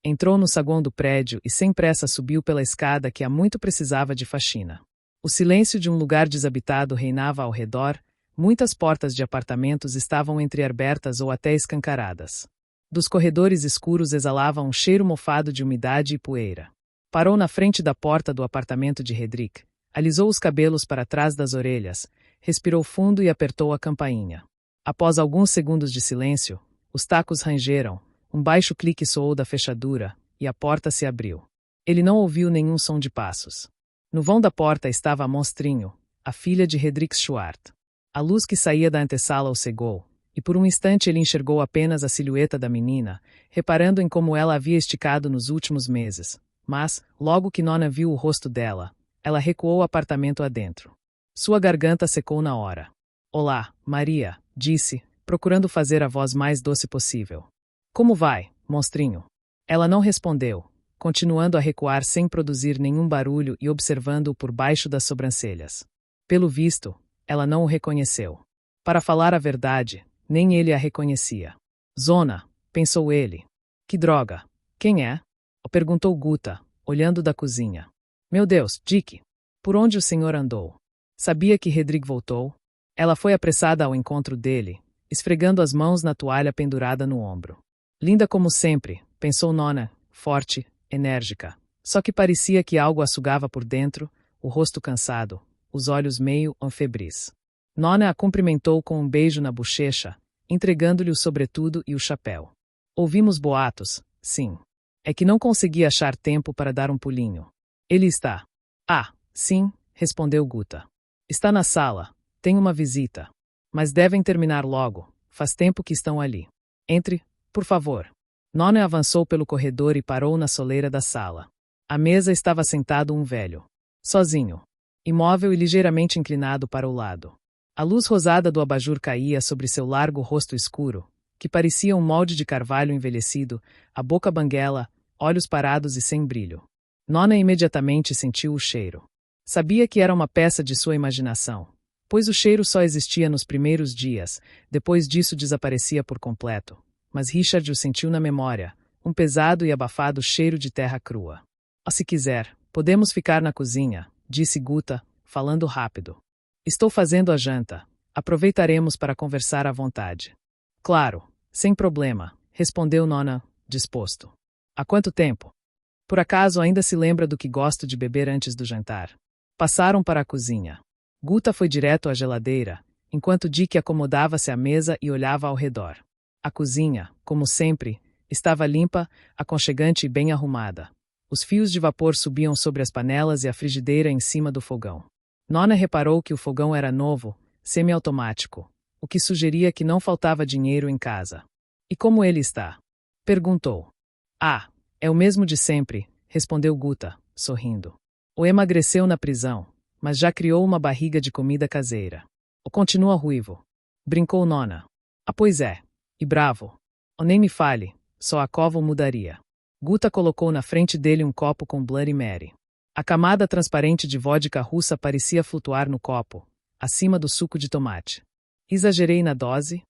Entrou no saguão do prédio e sem pressa subiu pela escada que há muito precisava de faxina. O silêncio de um lugar desabitado reinava ao redor, muitas portas de apartamentos estavam entreabertas ou até escancaradas. Dos corredores escuros exalava um cheiro mofado de umidade e poeira. Parou na frente da porta do apartamento de Hedrick, alisou os cabelos para trás das orelhas, respirou fundo e apertou a campainha. Após alguns segundos de silêncio, os tacos rangeram, um baixo clique soou da fechadura, e a porta se abriu. Ele não ouviu nenhum som de passos. No vão da porta estava a Monstrinho, a filha de Hedrick Schwartz. A luz que saía da antessala o cegou, e por um instante ele enxergou apenas a silhueta da menina, reparando em como ela havia esticado nos últimos meses. Mas, logo que Nona viu o rosto dela, ela recuou o apartamento adentro. Sua garganta secou na hora. Olá, Maria, disse, procurando fazer a voz mais doce possível. Como vai, monstrinho? Ela não respondeu, continuando a recuar sem produzir nenhum barulho e observando-o por baixo das sobrancelhas. Pelo visto, ela não o reconheceu. Para falar a verdade, nem ele a reconhecia. Zona, pensou ele. Que droga! Quem é? O perguntou Guta, olhando da cozinha. Meu Deus, Dick! Por onde o senhor andou? Sabia que Hedrick voltou? Ela foi apressada ao encontro dele, esfregando as mãos na toalha pendurada no ombro. Linda como sempre, pensou Nona, forte, enérgica. Só que parecia que algo a sugava por dentro, o rosto cansado, os olhos meio febris. Nona a cumprimentou com um beijo na bochecha, entregando-lhe o sobretudo e o chapéu. Ouvimos boatos, sim. É que não consegui achar tempo para dar um pulinho. Ele está. Ah, sim, respondeu Guta. Está na sala. Tem uma visita. Mas devem terminar logo. Faz tempo que estão ali. Entre, por favor. Nona avançou pelo corredor e parou na soleira da sala. À mesa estava sentado um velho. Sozinho. Imóvel e ligeiramente inclinado para o lado. A luz rosada do abajur caía sobre seu largo rosto escuro, que parecia um molde de carvalho envelhecido, a boca banguela, olhos parados e sem brilho. Nona imediatamente sentiu o cheiro. Sabia que era uma peça de sua imaginação, pois o cheiro só existia nos primeiros dias, depois disso desaparecia por completo. Mas Richard o sentiu na memória, um pesado e abafado cheiro de terra crua. Se quiser, podemos ficar na cozinha, disse Guta, falando rápido. Estou fazendo a janta. Aproveitaremos para conversar à vontade. Claro, sem problema, respondeu Nona, disposto. Há quanto tempo? Por acaso ainda se lembra do que gosto de beber antes do jantar? Passaram para a cozinha. Guta foi direto à geladeira, enquanto Dick acomodava-se à mesa e olhava ao redor. A cozinha, como sempre, estava limpa, aconchegante e bem arrumada. Os fios de vapor subiam sobre as panelas e a frigideira em cima do fogão. Nona reparou que o fogão era novo, semiautomático, o que sugeria que não faltava dinheiro em casa. E como ele está? Perguntou. Ah, é o mesmo de sempre, respondeu Guta, sorrindo. O emagreceu na prisão, mas já criou uma barriga de comida caseira. O continua ruivo. Brincou Nona. Ah, pois é. E bravo. Oh, nem me fale, só a cova o mudaria. Guta colocou na frente dele um copo com Bloody Mary. A camada transparente de vodka russa parecia flutuar no copo, acima do suco de tomate. Exagerei na dose?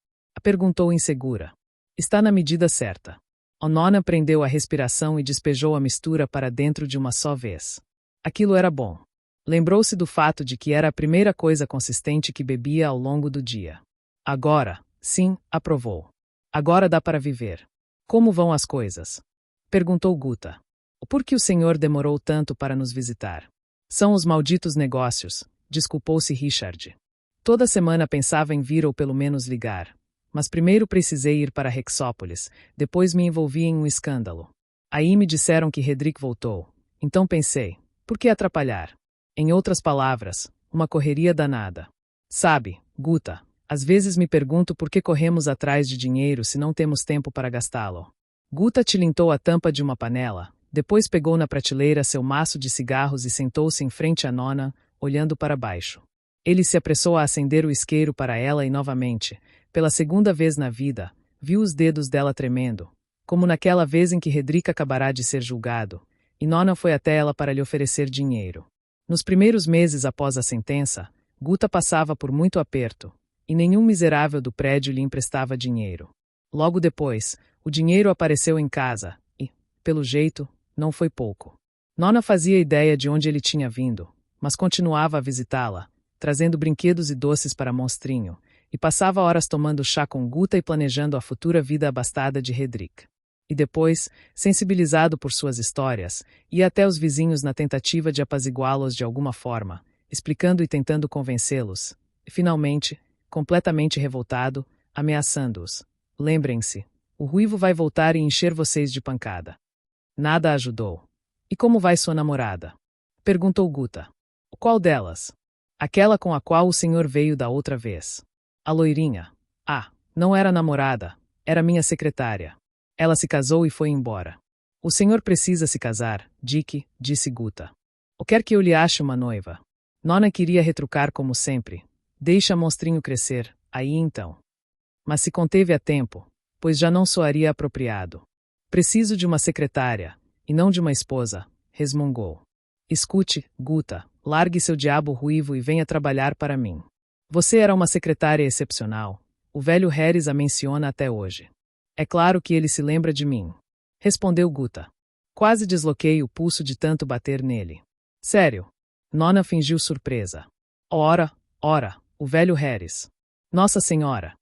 Perguntou insegura. Está na medida certa. Nona prendeu a respiração e despejou a mistura para dentro de uma só vez. Aquilo era bom. Lembrou-se do fato de que era a primeira coisa consistente que bebia ao longo do dia. Agora, sim, aprovou. Agora dá para viver. Como vão as coisas? Perguntou Guta. Por que o senhor demorou tanto para nos visitar? São os malditos negócios, desculpou-se Richard. Toda semana pensava em vir ou pelo menos ligar. Mas primeiro precisei ir para Rexópolis, depois me envolvi em um escândalo. Aí me disseram que Hedrick voltou. Então pensei, por que atrapalhar? Em outras palavras, uma correria danada. Sabe, Guta, às vezes me pergunto por que corremos atrás de dinheiro se não temos tempo para gastá-lo. Guta tilintou a tampa de uma panela, depois pegou na prateleira seu maço de cigarros e sentou-se em frente à Nona, olhando para baixo. Ele se apressou a acender o isqueiro para ela e novamente, pela segunda vez na vida, viu os dedos dela tremendo, como naquela vez em que Hedrick acabará de ser julgado, e Nona foi até ela para lhe oferecer dinheiro. Nos primeiros meses após a sentença, Guta passava por muito aperto, e nenhum miserável do prédio lhe emprestava dinheiro. Logo depois, o dinheiro apareceu em casa, e, pelo jeito, não foi pouco. Nona fazia ideia de onde ele tinha vindo, mas continuava a visitá-la, trazendo brinquedos e doces para Monstrinho, e passava horas tomando chá com Guta e planejando a futura vida abastada de Hedrick. E depois, sensibilizado por suas histórias, ia até os vizinhos na tentativa de apaziguá-los de alguma forma, explicando e tentando convencê-los, e finalmente, completamente revoltado, ameaçando-os. Lembrem-se, o ruivo vai voltar e encher vocês de pancada. Nada ajudou. E como vai sua namorada? Perguntou Guta. Qual delas? Aquela com a qual o senhor veio da outra vez. A loirinha. Ah, não era namorada, era minha secretária. Ela se casou e foi embora. O senhor precisa se casar, Dick, disse Guta. Ou quer que eu lhe ache uma noiva? Nona queria retrucar como sempre. Deixa Monstrinho crescer, aí então. Mas se conteve a tempo, pois já não soaria apropriado. Preciso de uma secretária, e não de uma esposa, resmungou. Escute, Guta, largue seu diabo ruivo e venha trabalhar para mim. Você era uma secretária excepcional. O velho Harris a menciona até hoje. É claro que ele se lembra de mim. Respondeu Guta. Quase desloquei o pulso de tanto bater nele. Sério? Nona fingiu surpresa. Ora, o velho Harris. Nossa Senhora!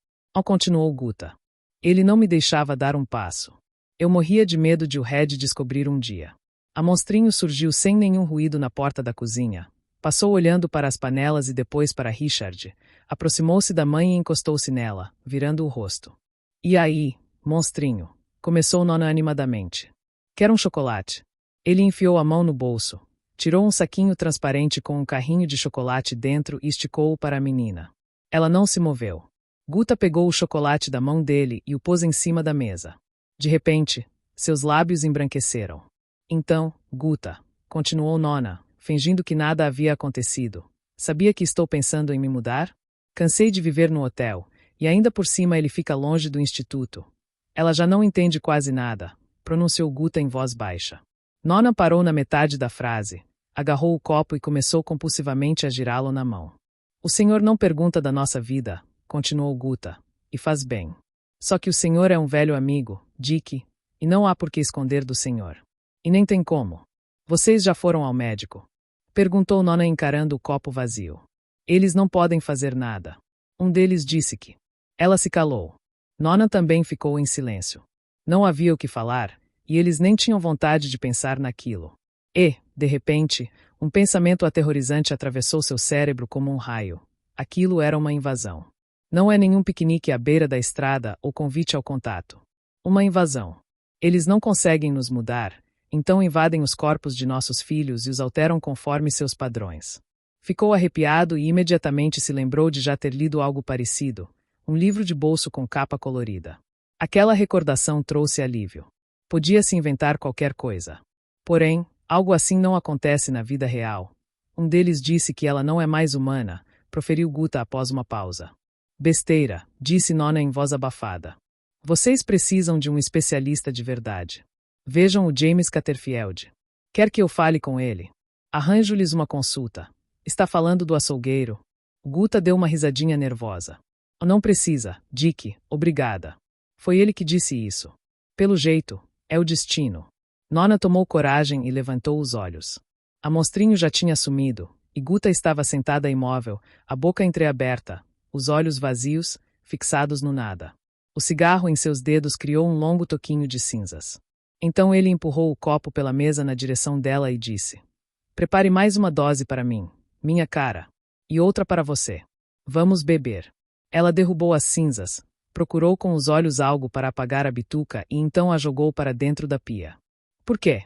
Continuou Guta. Ele não me deixava dar um passo. Eu morria de medo de o Red descobrir um dia. A monstrinho surgiu sem nenhum ruído na porta da cozinha. Passou olhando para as panelas e depois para Richard. Aproximou-se da mãe e encostou-se nela, virando o rosto. E aí, monstrinho? Começou Nona animadamente. Quer um chocolate? Ele enfiou a mão no bolso. Tirou um saquinho transparente com um carrinho de chocolate dentro e esticou-o para a menina. Ela não se moveu. Guta pegou o chocolate da mão dele e o pôs em cima da mesa. De repente, seus lábios embranqueceram. Então, Guta, continuou Nona, fingindo que nada havia acontecido. Sabia que estou pensando em me mudar? Cansei de viver no hotel, e ainda por cima ele fica longe do instituto. Ela já não entende quase nada, pronunciou Guta em voz baixa. Nona parou na metade da frase, agarrou o copo e começou compulsivamente a girá-lo na mão. O senhor não pergunta da nossa vida, continuou Guta, e faz bem. Só que o senhor é um velho amigo, Dick, e não há por que esconder do senhor. E nem tem como. Vocês já foram ao médico? Perguntou Nona encarando o copo vazio. Eles não podem fazer nada. Um deles disse que. Ela se calou. Nona também ficou em silêncio. Não havia o que falar, e eles nem tinham vontade de pensar naquilo. E, de repente, um pensamento aterrorizante atravessou seu cérebro como um raio. Aquilo era uma invasão. Não é nenhum piquenique à beira da estrada ou convite ao contato. Uma invasão. Eles não conseguem nos mudar, então invadem os corpos de nossos filhos e os alteram conforme seus padrões. Ficou arrepiado e imediatamente se lembrou de já ter lido algo parecido, um livro de bolso com capa colorida. Aquela recordação trouxe alívio. Podia-se inventar qualquer coisa. Porém, algo assim não acontece na vida real. Um deles disse que ela não é mais humana, proferiu Guta após uma pausa. Besteira, disse Nona em voz abafada. Vocês precisam de um especialista de verdade. Vejam o James Catterfield. Quer que eu fale com ele? Arranjo-lhes uma consulta. Está falando do açougueiro? Guta deu uma risadinha nervosa. Não precisa, Dick, obrigada. Foi ele que disse isso. Pelo jeito, é o destino. Nona tomou coragem e levantou os olhos. A monstrinho já tinha sumido, e Guta estava sentada imóvel, a boca entreaberta, os olhos vazios, fixados no nada. O cigarro em seus dedos criou um longo toquinho de cinzas. Então ele empurrou o copo pela mesa na direção dela e disse: Prepare mais uma dose para mim, minha cara. E outra para você. Vamos beber. Ela derrubou as cinzas, procurou com os olhos algo para apagar a bituca e então a jogou para dentro da pia. Por quê?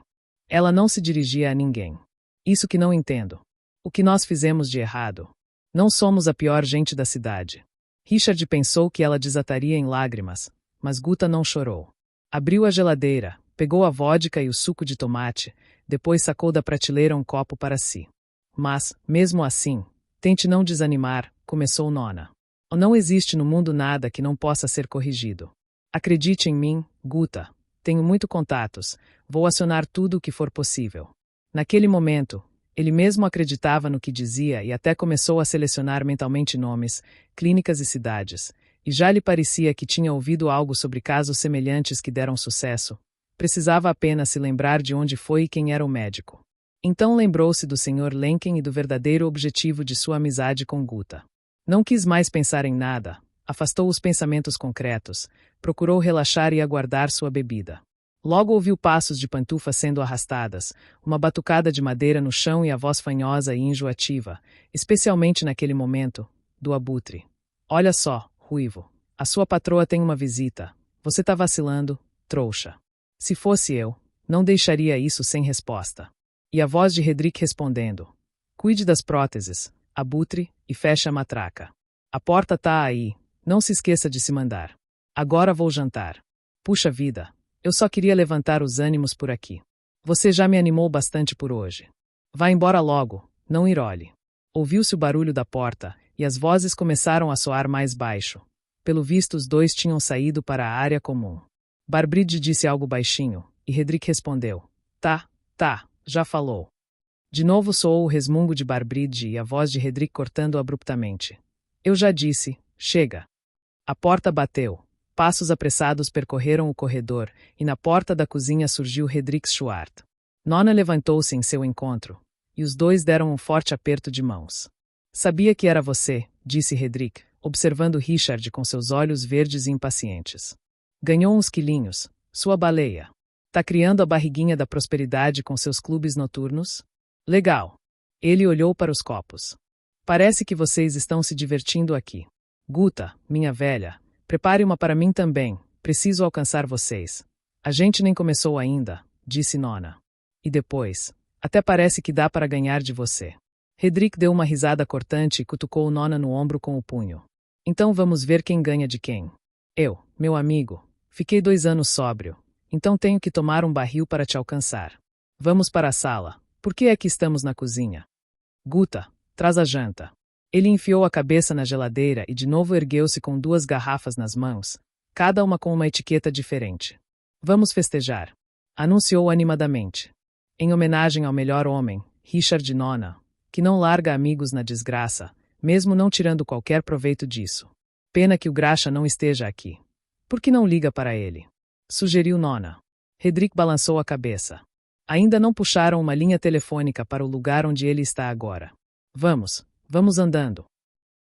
Ela não se dirigia a ninguém. Isso que não entendo. O que nós fizemos de errado? Não somos a pior gente da cidade. Richard pensou que ela desataria em lágrimas, mas Guta não chorou. Abriu a geladeira, pegou a vodka e o suco de tomate, depois sacou da prateleira um copo para si. Mas, mesmo assim, tente não desanimar, começou Nona. Não existe no mundo nada que não possa ser corrigido. Acredite em mim, Guta. Tenho muito contatos, vou acionar tudo o que for possível. Naquele momento, ele mesmo acreditava no que dizia e até começou a selecionar mentalmente nomes, clínicas e cidades, e já lhe parecia que tinha ouvido algo sobre casos semelhantes que deram sucesso. Precisava apenas se lembrar de onde foi e quem era o médico. Então lembrou-se do Sr. Lenken e do verdadeiro objetivo de sua amizade com Guta. Não quis mais pensar em nada, afastou os pensamentos concretos, procurou relaxar e aguardar sua bebida. Logo ouviu passos de pantufas sendo arrastadas, uma batucada de madeira no chão e a voz fanhosa e enjoativa, especialmente naquele momento, do abutre. Olha só, Ruivo, a sua patroa tem uma visita. Você tá vacilando, trouxa. Se fosse eu, não deixaria isso sem resposta. E a voz de Redrick respondendo. Cuide das próteses, abutre, e feche a matraca. A porta tá aí, não se esqueça de se mandar. Agora vou jantar. Puxa vida. Eu só queria levantar os ânimos por aqui. Você já me animou bastante por hoje. Vá embora logo, não irole. Ouviu-se o barulho da porta, e as vozes começaram a soar mais baixo. Pelo visto os dois tinham saído para a área comum. Barbridge disse algo baixinho, e Redrick respondeu. Tá, já falou. De novo soou o resmungo de Barbridge e a voz de Hedrick cortando abruptamente. Eu já disse, chega. A porta bateu. Passos apressados percorreram o corredor, e na porta da cozinha surgiu Hedrick Schwartz. Nona levantou-se em seu encontro, e os dois deram um forte aperto de mãos. Sabia que era você, disse Hedrick, observando Richard com seus olhos verdes e impacientes. Ganhou uns quilinhos, sua baleia. Tá criando a barriguinha da prosperidade com seus clubes noturnos? Legal. Ele olhou para os copos. Parece que vocês estão se divertindo aqui. Guta, minha velha, prepare uma para mim também, preciso alcançar vocês. A gente nem começou ainda, disse Nona. E depois, até parece que dá para ganhar de você. Hedrick deu uma risada cortante e cutucou Nona no ombro com o punho. Então vamos ver quem ganha de quem. Eu, meu amigo, fiquei 2 anos sóbrio, então tenho que tomar um barril para te alcançar. Vamos para a sala. Por que é que estamos na cozinha? Guta, traz a janta. Ele enfiou a cabeça na geladeira e de novo ergueu-se com 2 garrafas nas mãos, cada uma com uma etiqueta diferente. Vamos festejar, anunciou animadamente. Em homenagem ao melhor homem, Richard Nona, que não larga amigos na desgraça, mesmo não tirando qualquer proveito disso. Pena que o graxa não esteja aqui. Por que não liga para ele? Sugeriu Nona. Hedrick balançou a cabeça. Ainda não puxaram uma linha telefônica para o lugar onde ele está agora. Vamos andando.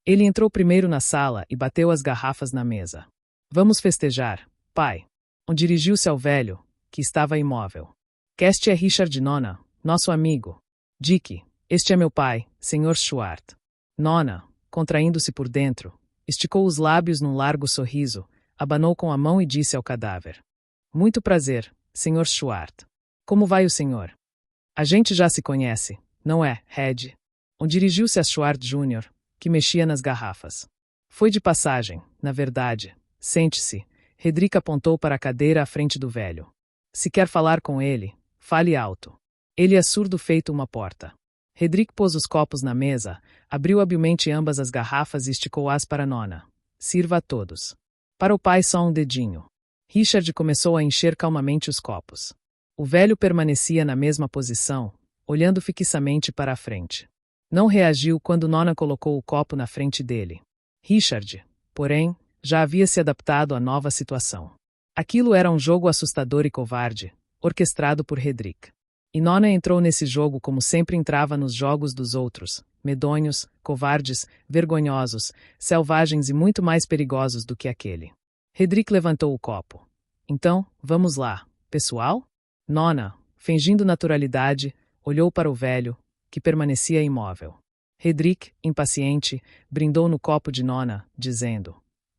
Ele entrou primeiro na sala e bateu as garrafas na mesa. Vamos festejar, pai. Dirigiu-se ao velho, que estava imóvel. Este é Richard Nona, nosso amigo. Dick, este é meu pai, Sr. Schwartz. Nona, contraindo-se por dentro, esticou os lábios num largo sorriso, abanou com a mão e disse ao cadáver. Muito prazer, Sr. Schwartz. Como vai o senhor? A gente já se conhece, não é, Red? Dirigiu-se a Schwartz Jr., que mexia nas garrafas. Foi de passagem, na verdade. Sente-se. Hedrick apontou para a cadeira à frente do velho. Se quer falar com ele, fale alto. Ele é surdo feito uma porta. Hedrick pôs os copos na mesa, abriu habilmente ambas as garrafas e esticou-as para Nona. Sirva a todos. Para o pai só um dedinho. Richard começou a encher calmamente os copos. O velho permanecia na mesma posição, olhando fixamente para a frente. Não reagiu quando Nona colocou o copo na frente dele. Richard, porém, já havia se adaptado à nova situação. Aquilo era um jogo assustador e covarde, orquestrado por Hedrick. E Nona entrou nesse jogo como sempre entrava nos jogos dos outros, medonhos, covardes, vergonhosos, selvagens e muito mais perigosos do que aquele. Hedrick levantou o copo. Então, vamos lá, pessoal? Nona, fingindo naturalidade, olhou para o velho, que permanecia imóvel. Hedrick, impaciente, brindou no copo de Nona, dizendo: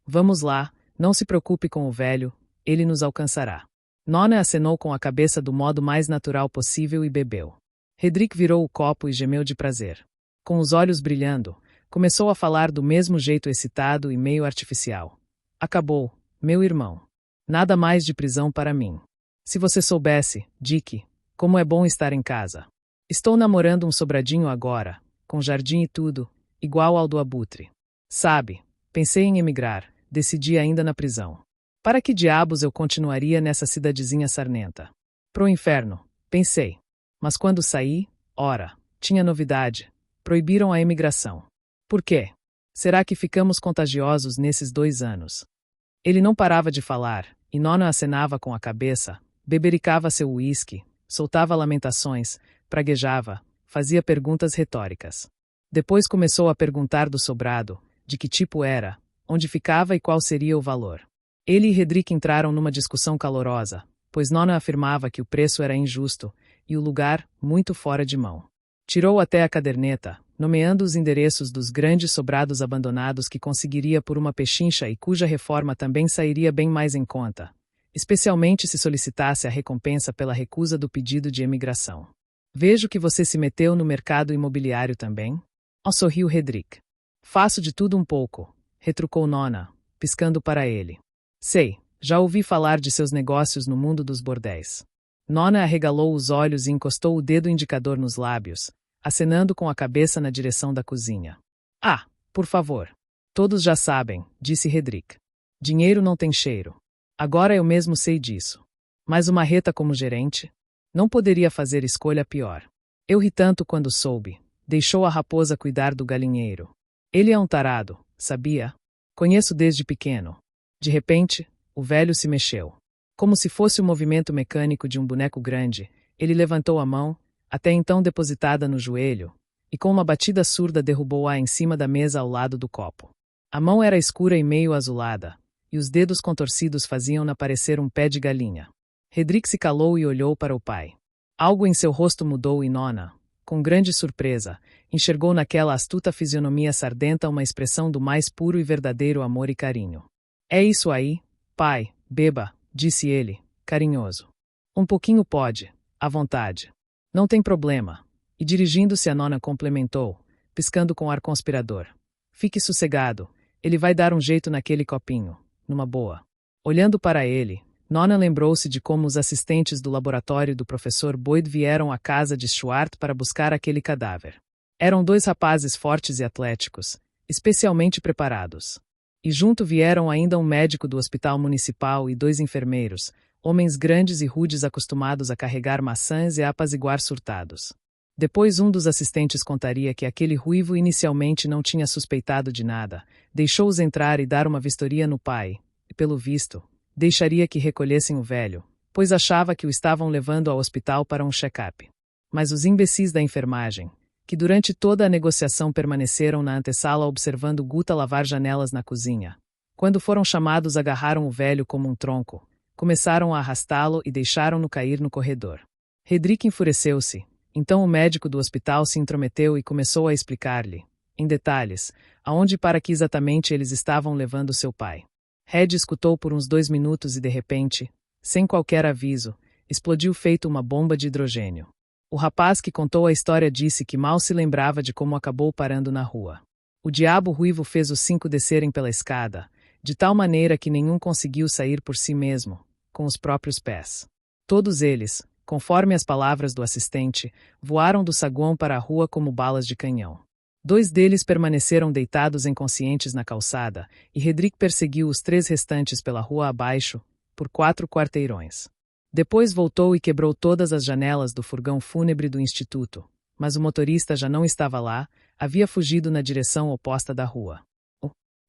Vamos lá, não se preocupe com o velho, ele nos alcançará. Nona acenou com a cabeça do modo mais natural possível e bebeu. Hedrick virou o copo e gemeu de prazer. Com os olhos brilhando, começou a falar do mesmo jeito excitado e meio artificial. Acabou, meu irmão. Nada mais de prisão para mim. Se você soubesse, Dick, como é bom estar em casa. Estou namorando um sobradinho agora, com jardim e tudo, igual ao do Abutre. Sabe, pensei em emigrar, decidi ainda na prisão. Para que diabos eu continuaria nessa cidadezinha sarnenta? Pro inferno, pensei. Mas quando saí, ora, tinha novidade. Proibiram a emigração. Por quê? Será que ficamos contagiosos nesses 2 anos? Ele não parava de falar, e Nona acenava com a cabeça, bebericava seu uísque, soltava lamentações, praguejava, fazia perguntas retóricas. Depois começou a perguntar do sobrado, de que tipo era, onde ficava e qual seria o valor. Ele e Hedrick entraram numa discussão calorosa, pois Nona afirmava que o preço era injusto, e o lugar, muito fora de mão. Tirou até a caderneta, nomeando os endereços dos grandes sobrados abandonados que conseguiria por uma pechincha e cuja reforma também sairia bem mais em conta, especialmente se solicitasse a recompensa pela recusa do pedido de emigração. Vejo que você se meteu no mercado imobiliário também? Sorriu Hedrick. Faço de tudo um pouco, retrucou Nona, piscando para ele. Sei, já ouvi falar de seus negócios no mundo dos bordéis. Nona arregalou os olhos e encostou o dedo indicador nos lábios, acenando com a cabeça na direção da cozinha. Ah, por favor. Todos já sabem, disse Hedrick. Dinheiro não tem cheiro. Agora eu mesmo sei disso. Mas uma reta como gerente? Não poderia fazer escolha pior. Eu ri tanto quando soube. Deixou a raposa cuidar do galinheiro. Ele é um tarado, sabia? Conheço desde pequeno. De repente, o velho se mexeu. Como se fosse o movimento mecânico de um boneco grande, ele levantou a mão, até então depositada no joelho, e com uma batida surda derrubou-a em cima da mesa ao lado do copo. A mão era escura e meio azulada, e os dedos contorcidos faziam-na parecer um pé de galinha. Redrick se calou e olhou para o pai. Algo em seu rosto mudou e Nona, com grande surpresa, enxergou naquela astuta fisionomia sardenta uma expressão do mais puro e verdadeiro amor e carinho. É isso aí, pai, beba, disse ele, carinhoso. Um pouquinho pode, à vontade. Não tem problema. E dirigindo-se a Nona complementou, piscando com ar conspirador. Fique sossegado, ele vai dar um jeito naquele copinho, numa boa. Olhando para ele, Nona lembrou-se de como os assistentes do laboratório do professor Boyd vieram à casa de Schwartz para buscar aquele cadáver. Eram 2 rapazes fortes e atléticos, especialmente preparados. E junto vieram ainda um médico do hospital municipal e 2 enfermeiros, homens grandes e rudes acostumados a carregar maçãs e a apaziguar surtados. Depois um dos assistentes contaria que aquele ruivo inicialmente não tinha suspeitado de nada, deixou-os entrar e dar uma vistoria no pai, e pelo visto, deixaria que recolhessem o velho, pois achava que o estavam levando ao hospital para um check-up. Mas os imbecis da enfermagem, que durante toda a negociação permaneceram na antessala observando Guta lavar janelas na cozinha, quando foram chamados agarraram o velho como um tronco, começaram a arrastá-lo e deixaram-no cair no corredor. Redrick enfureceu-se. Então o médico do hospital se intrometeu e começou a explicar-lhe, em detalhes, aonde e para que exatamente eles estavam levando seu pai. Red escutou por uns 2 minutos e de repente, sem qualquer aviso, explodiu feito uma bomba de hidrogênio. O rapaz que contou a história disse que mal se lembrava de como acabou parando na rua. O diabo ruivo fez os 5 descerem pela escada, de tal maneira que nenhum conseguiu sair por si mesmo, com os próprios pés. Todos eles, conforme as palavras do assistente, voaram do saguão para a rua como balas de canhão. 2 deles permaneceram deitados inconscientes na calçada, e Redrick perseguiu os 3 restantes pela rua abaixo, por 4 quarteirões. Depois voltou e quebrou todas as janelas do furgão fúnebre do instituto, mas o motorista já não estava lá, havia fugido na direção oposta da rua.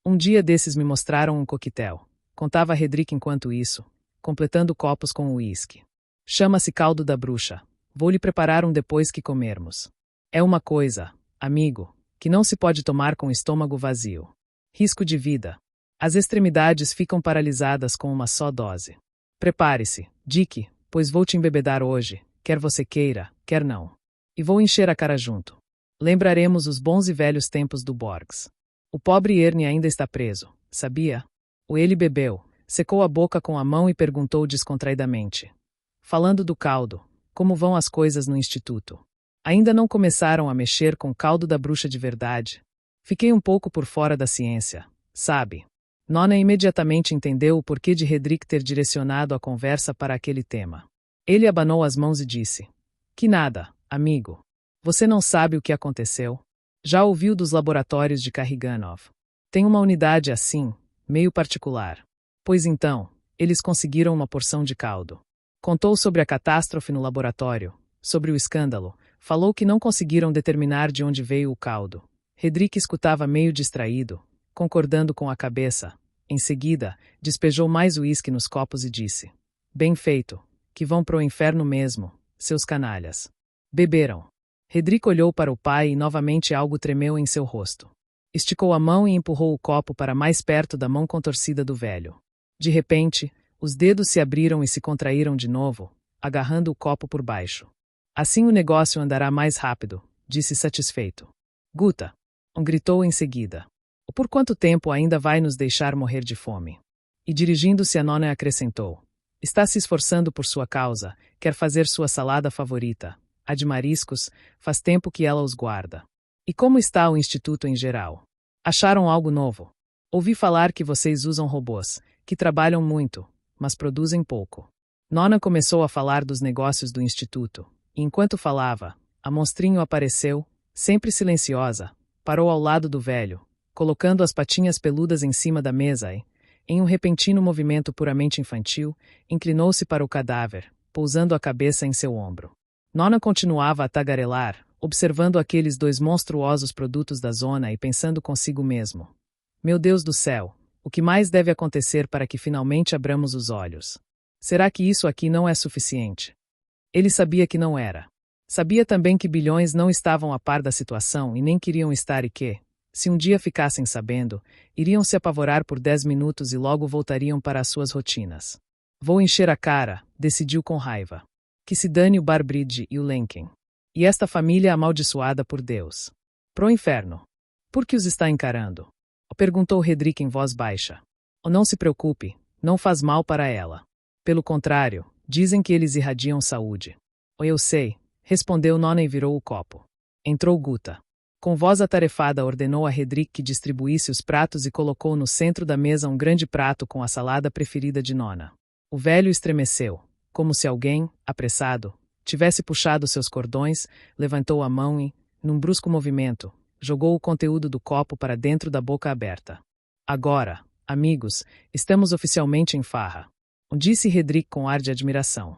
Um dia desses me mostraram um coquetel, contava Redrick enquanto isso, completando copos com uísque. Chama-se caldo da bruxa. Vou lhe preparar um depois que comermos. É uma coisa, amigo, que não se pode tomar com o estômago vazio. Risco de vida. As extremidades ficam paralisadas com uma só dose. Prepare-se, Dick, pois vou te embebedar hoje, quer você queira, quer não. E vou encher a cara junto. Lembraremos os bons e velhos tempos do Borgs. O pobre Ernie ainda está preso, sabia? Ele bebeu, secou a boca com a mão e perguntou descontraidamente. Falando do caldo, como vão as coisas no instituto? Ainda não começaram a mexer com o caldo da bruxa de verdade? Fiquei um pouco por fora da ciência, sabe? Nona imediatamente entendeu o porquê de Redrick ter direcionado a conversa para aquele tema. Ele abanou as mãos e disse: Que nada, amigo. Você não sabe o que aconteceu? Já ouviu dos laboratórios de Karriganov? Tem uma unidade assim, meio particular. Pois então, eles conseguiram uma porção de caldo. Contou sobre a catástrofe no laboratório, sobre o escândalo, falou que não conseguiram determinar de onde veio o caldo. Redrick escutava meio distraído, concordando com a cabeça. Em seguida, despejou mais uísque nos copos e disse: Bem feito, que vão pro inferno mesmo, seus canalhas. Beberam. Redrick olhou para o pai e novamente algo tremeu em seu rosto. Esticou a mão e empurrou o copo para mais perto da mão contorcida do velho. De repente, os dedos se abriram e se contraíram de novo, agarrando o copo por baixo. Assim o negócio andará mais rápido, disse satisfeito. Guta! Gritou em seguida. Por quanto tempo ainda vai nos deixar morrer de fome? E dirigindo-se a Nona acrescentou. Está se esforçando por sua causa, quer fazer sua salada favorita. A de mariscos, faz tempo que ela os guarda. E como está o instituto em geral? Acharam algo novo? Ouvi falar que vocês usam robôs, que trabalham muito, mas produzem pouco. Nona começou a falar dos negócios do instituto, e enquanto falava, a monstrinho apareceu, sempre silenciosa, parou ao lado do velho, colocando as patinhas peludas em cima da mesa e, em um repentino movimento puramente infantil, inclinou-se para o cadáver, pousando a cabeça em seu ombro. Nona continuava a tagarelar, observando aqueles dois monstruosos produtos da zona e pensando consigo mesmo. Meu Deus do céu, o que mais deve acontecer para que finalmente abramos os olhos? Será que isso aqui não é suficiente? Ele sabia que não era. Sabia também que bilhões não estavam a par da situação e nem queriam estar e que, se um dia ficassem sabendo, iriam se apavorar por 10 minutos e logo voltariam para as suas rotinas. Vou encher a cara, decidiu com raiva. Que se dane o Barbridge e o Lenken. E esta família amaldiçoada por Deus. Pro inferno. Por que os está encarando? Perguntou Redrick em voz baixa. Oh, não se preocupe, não faz mal para ela. Pelo contrário, dizem que eles irradiam saúde. Oh, eu sei, respondeu Nona e virou o copo. Entrou Guta. Com voz atarefada ordenou a Redrick que distribuísse os pratos e colocou no centro da mesa um grande prato com a salada preferida de Nona. O velho estremeceu, como se alguém, apressado, tivesse puxado seus cordões, levantou a mão e, num brusco movimento, jogou o conteúdo do copo para dentro da boca aberta. Agora, amigos, estamos oficialmente em farra, disse Redrick com ar de admiração.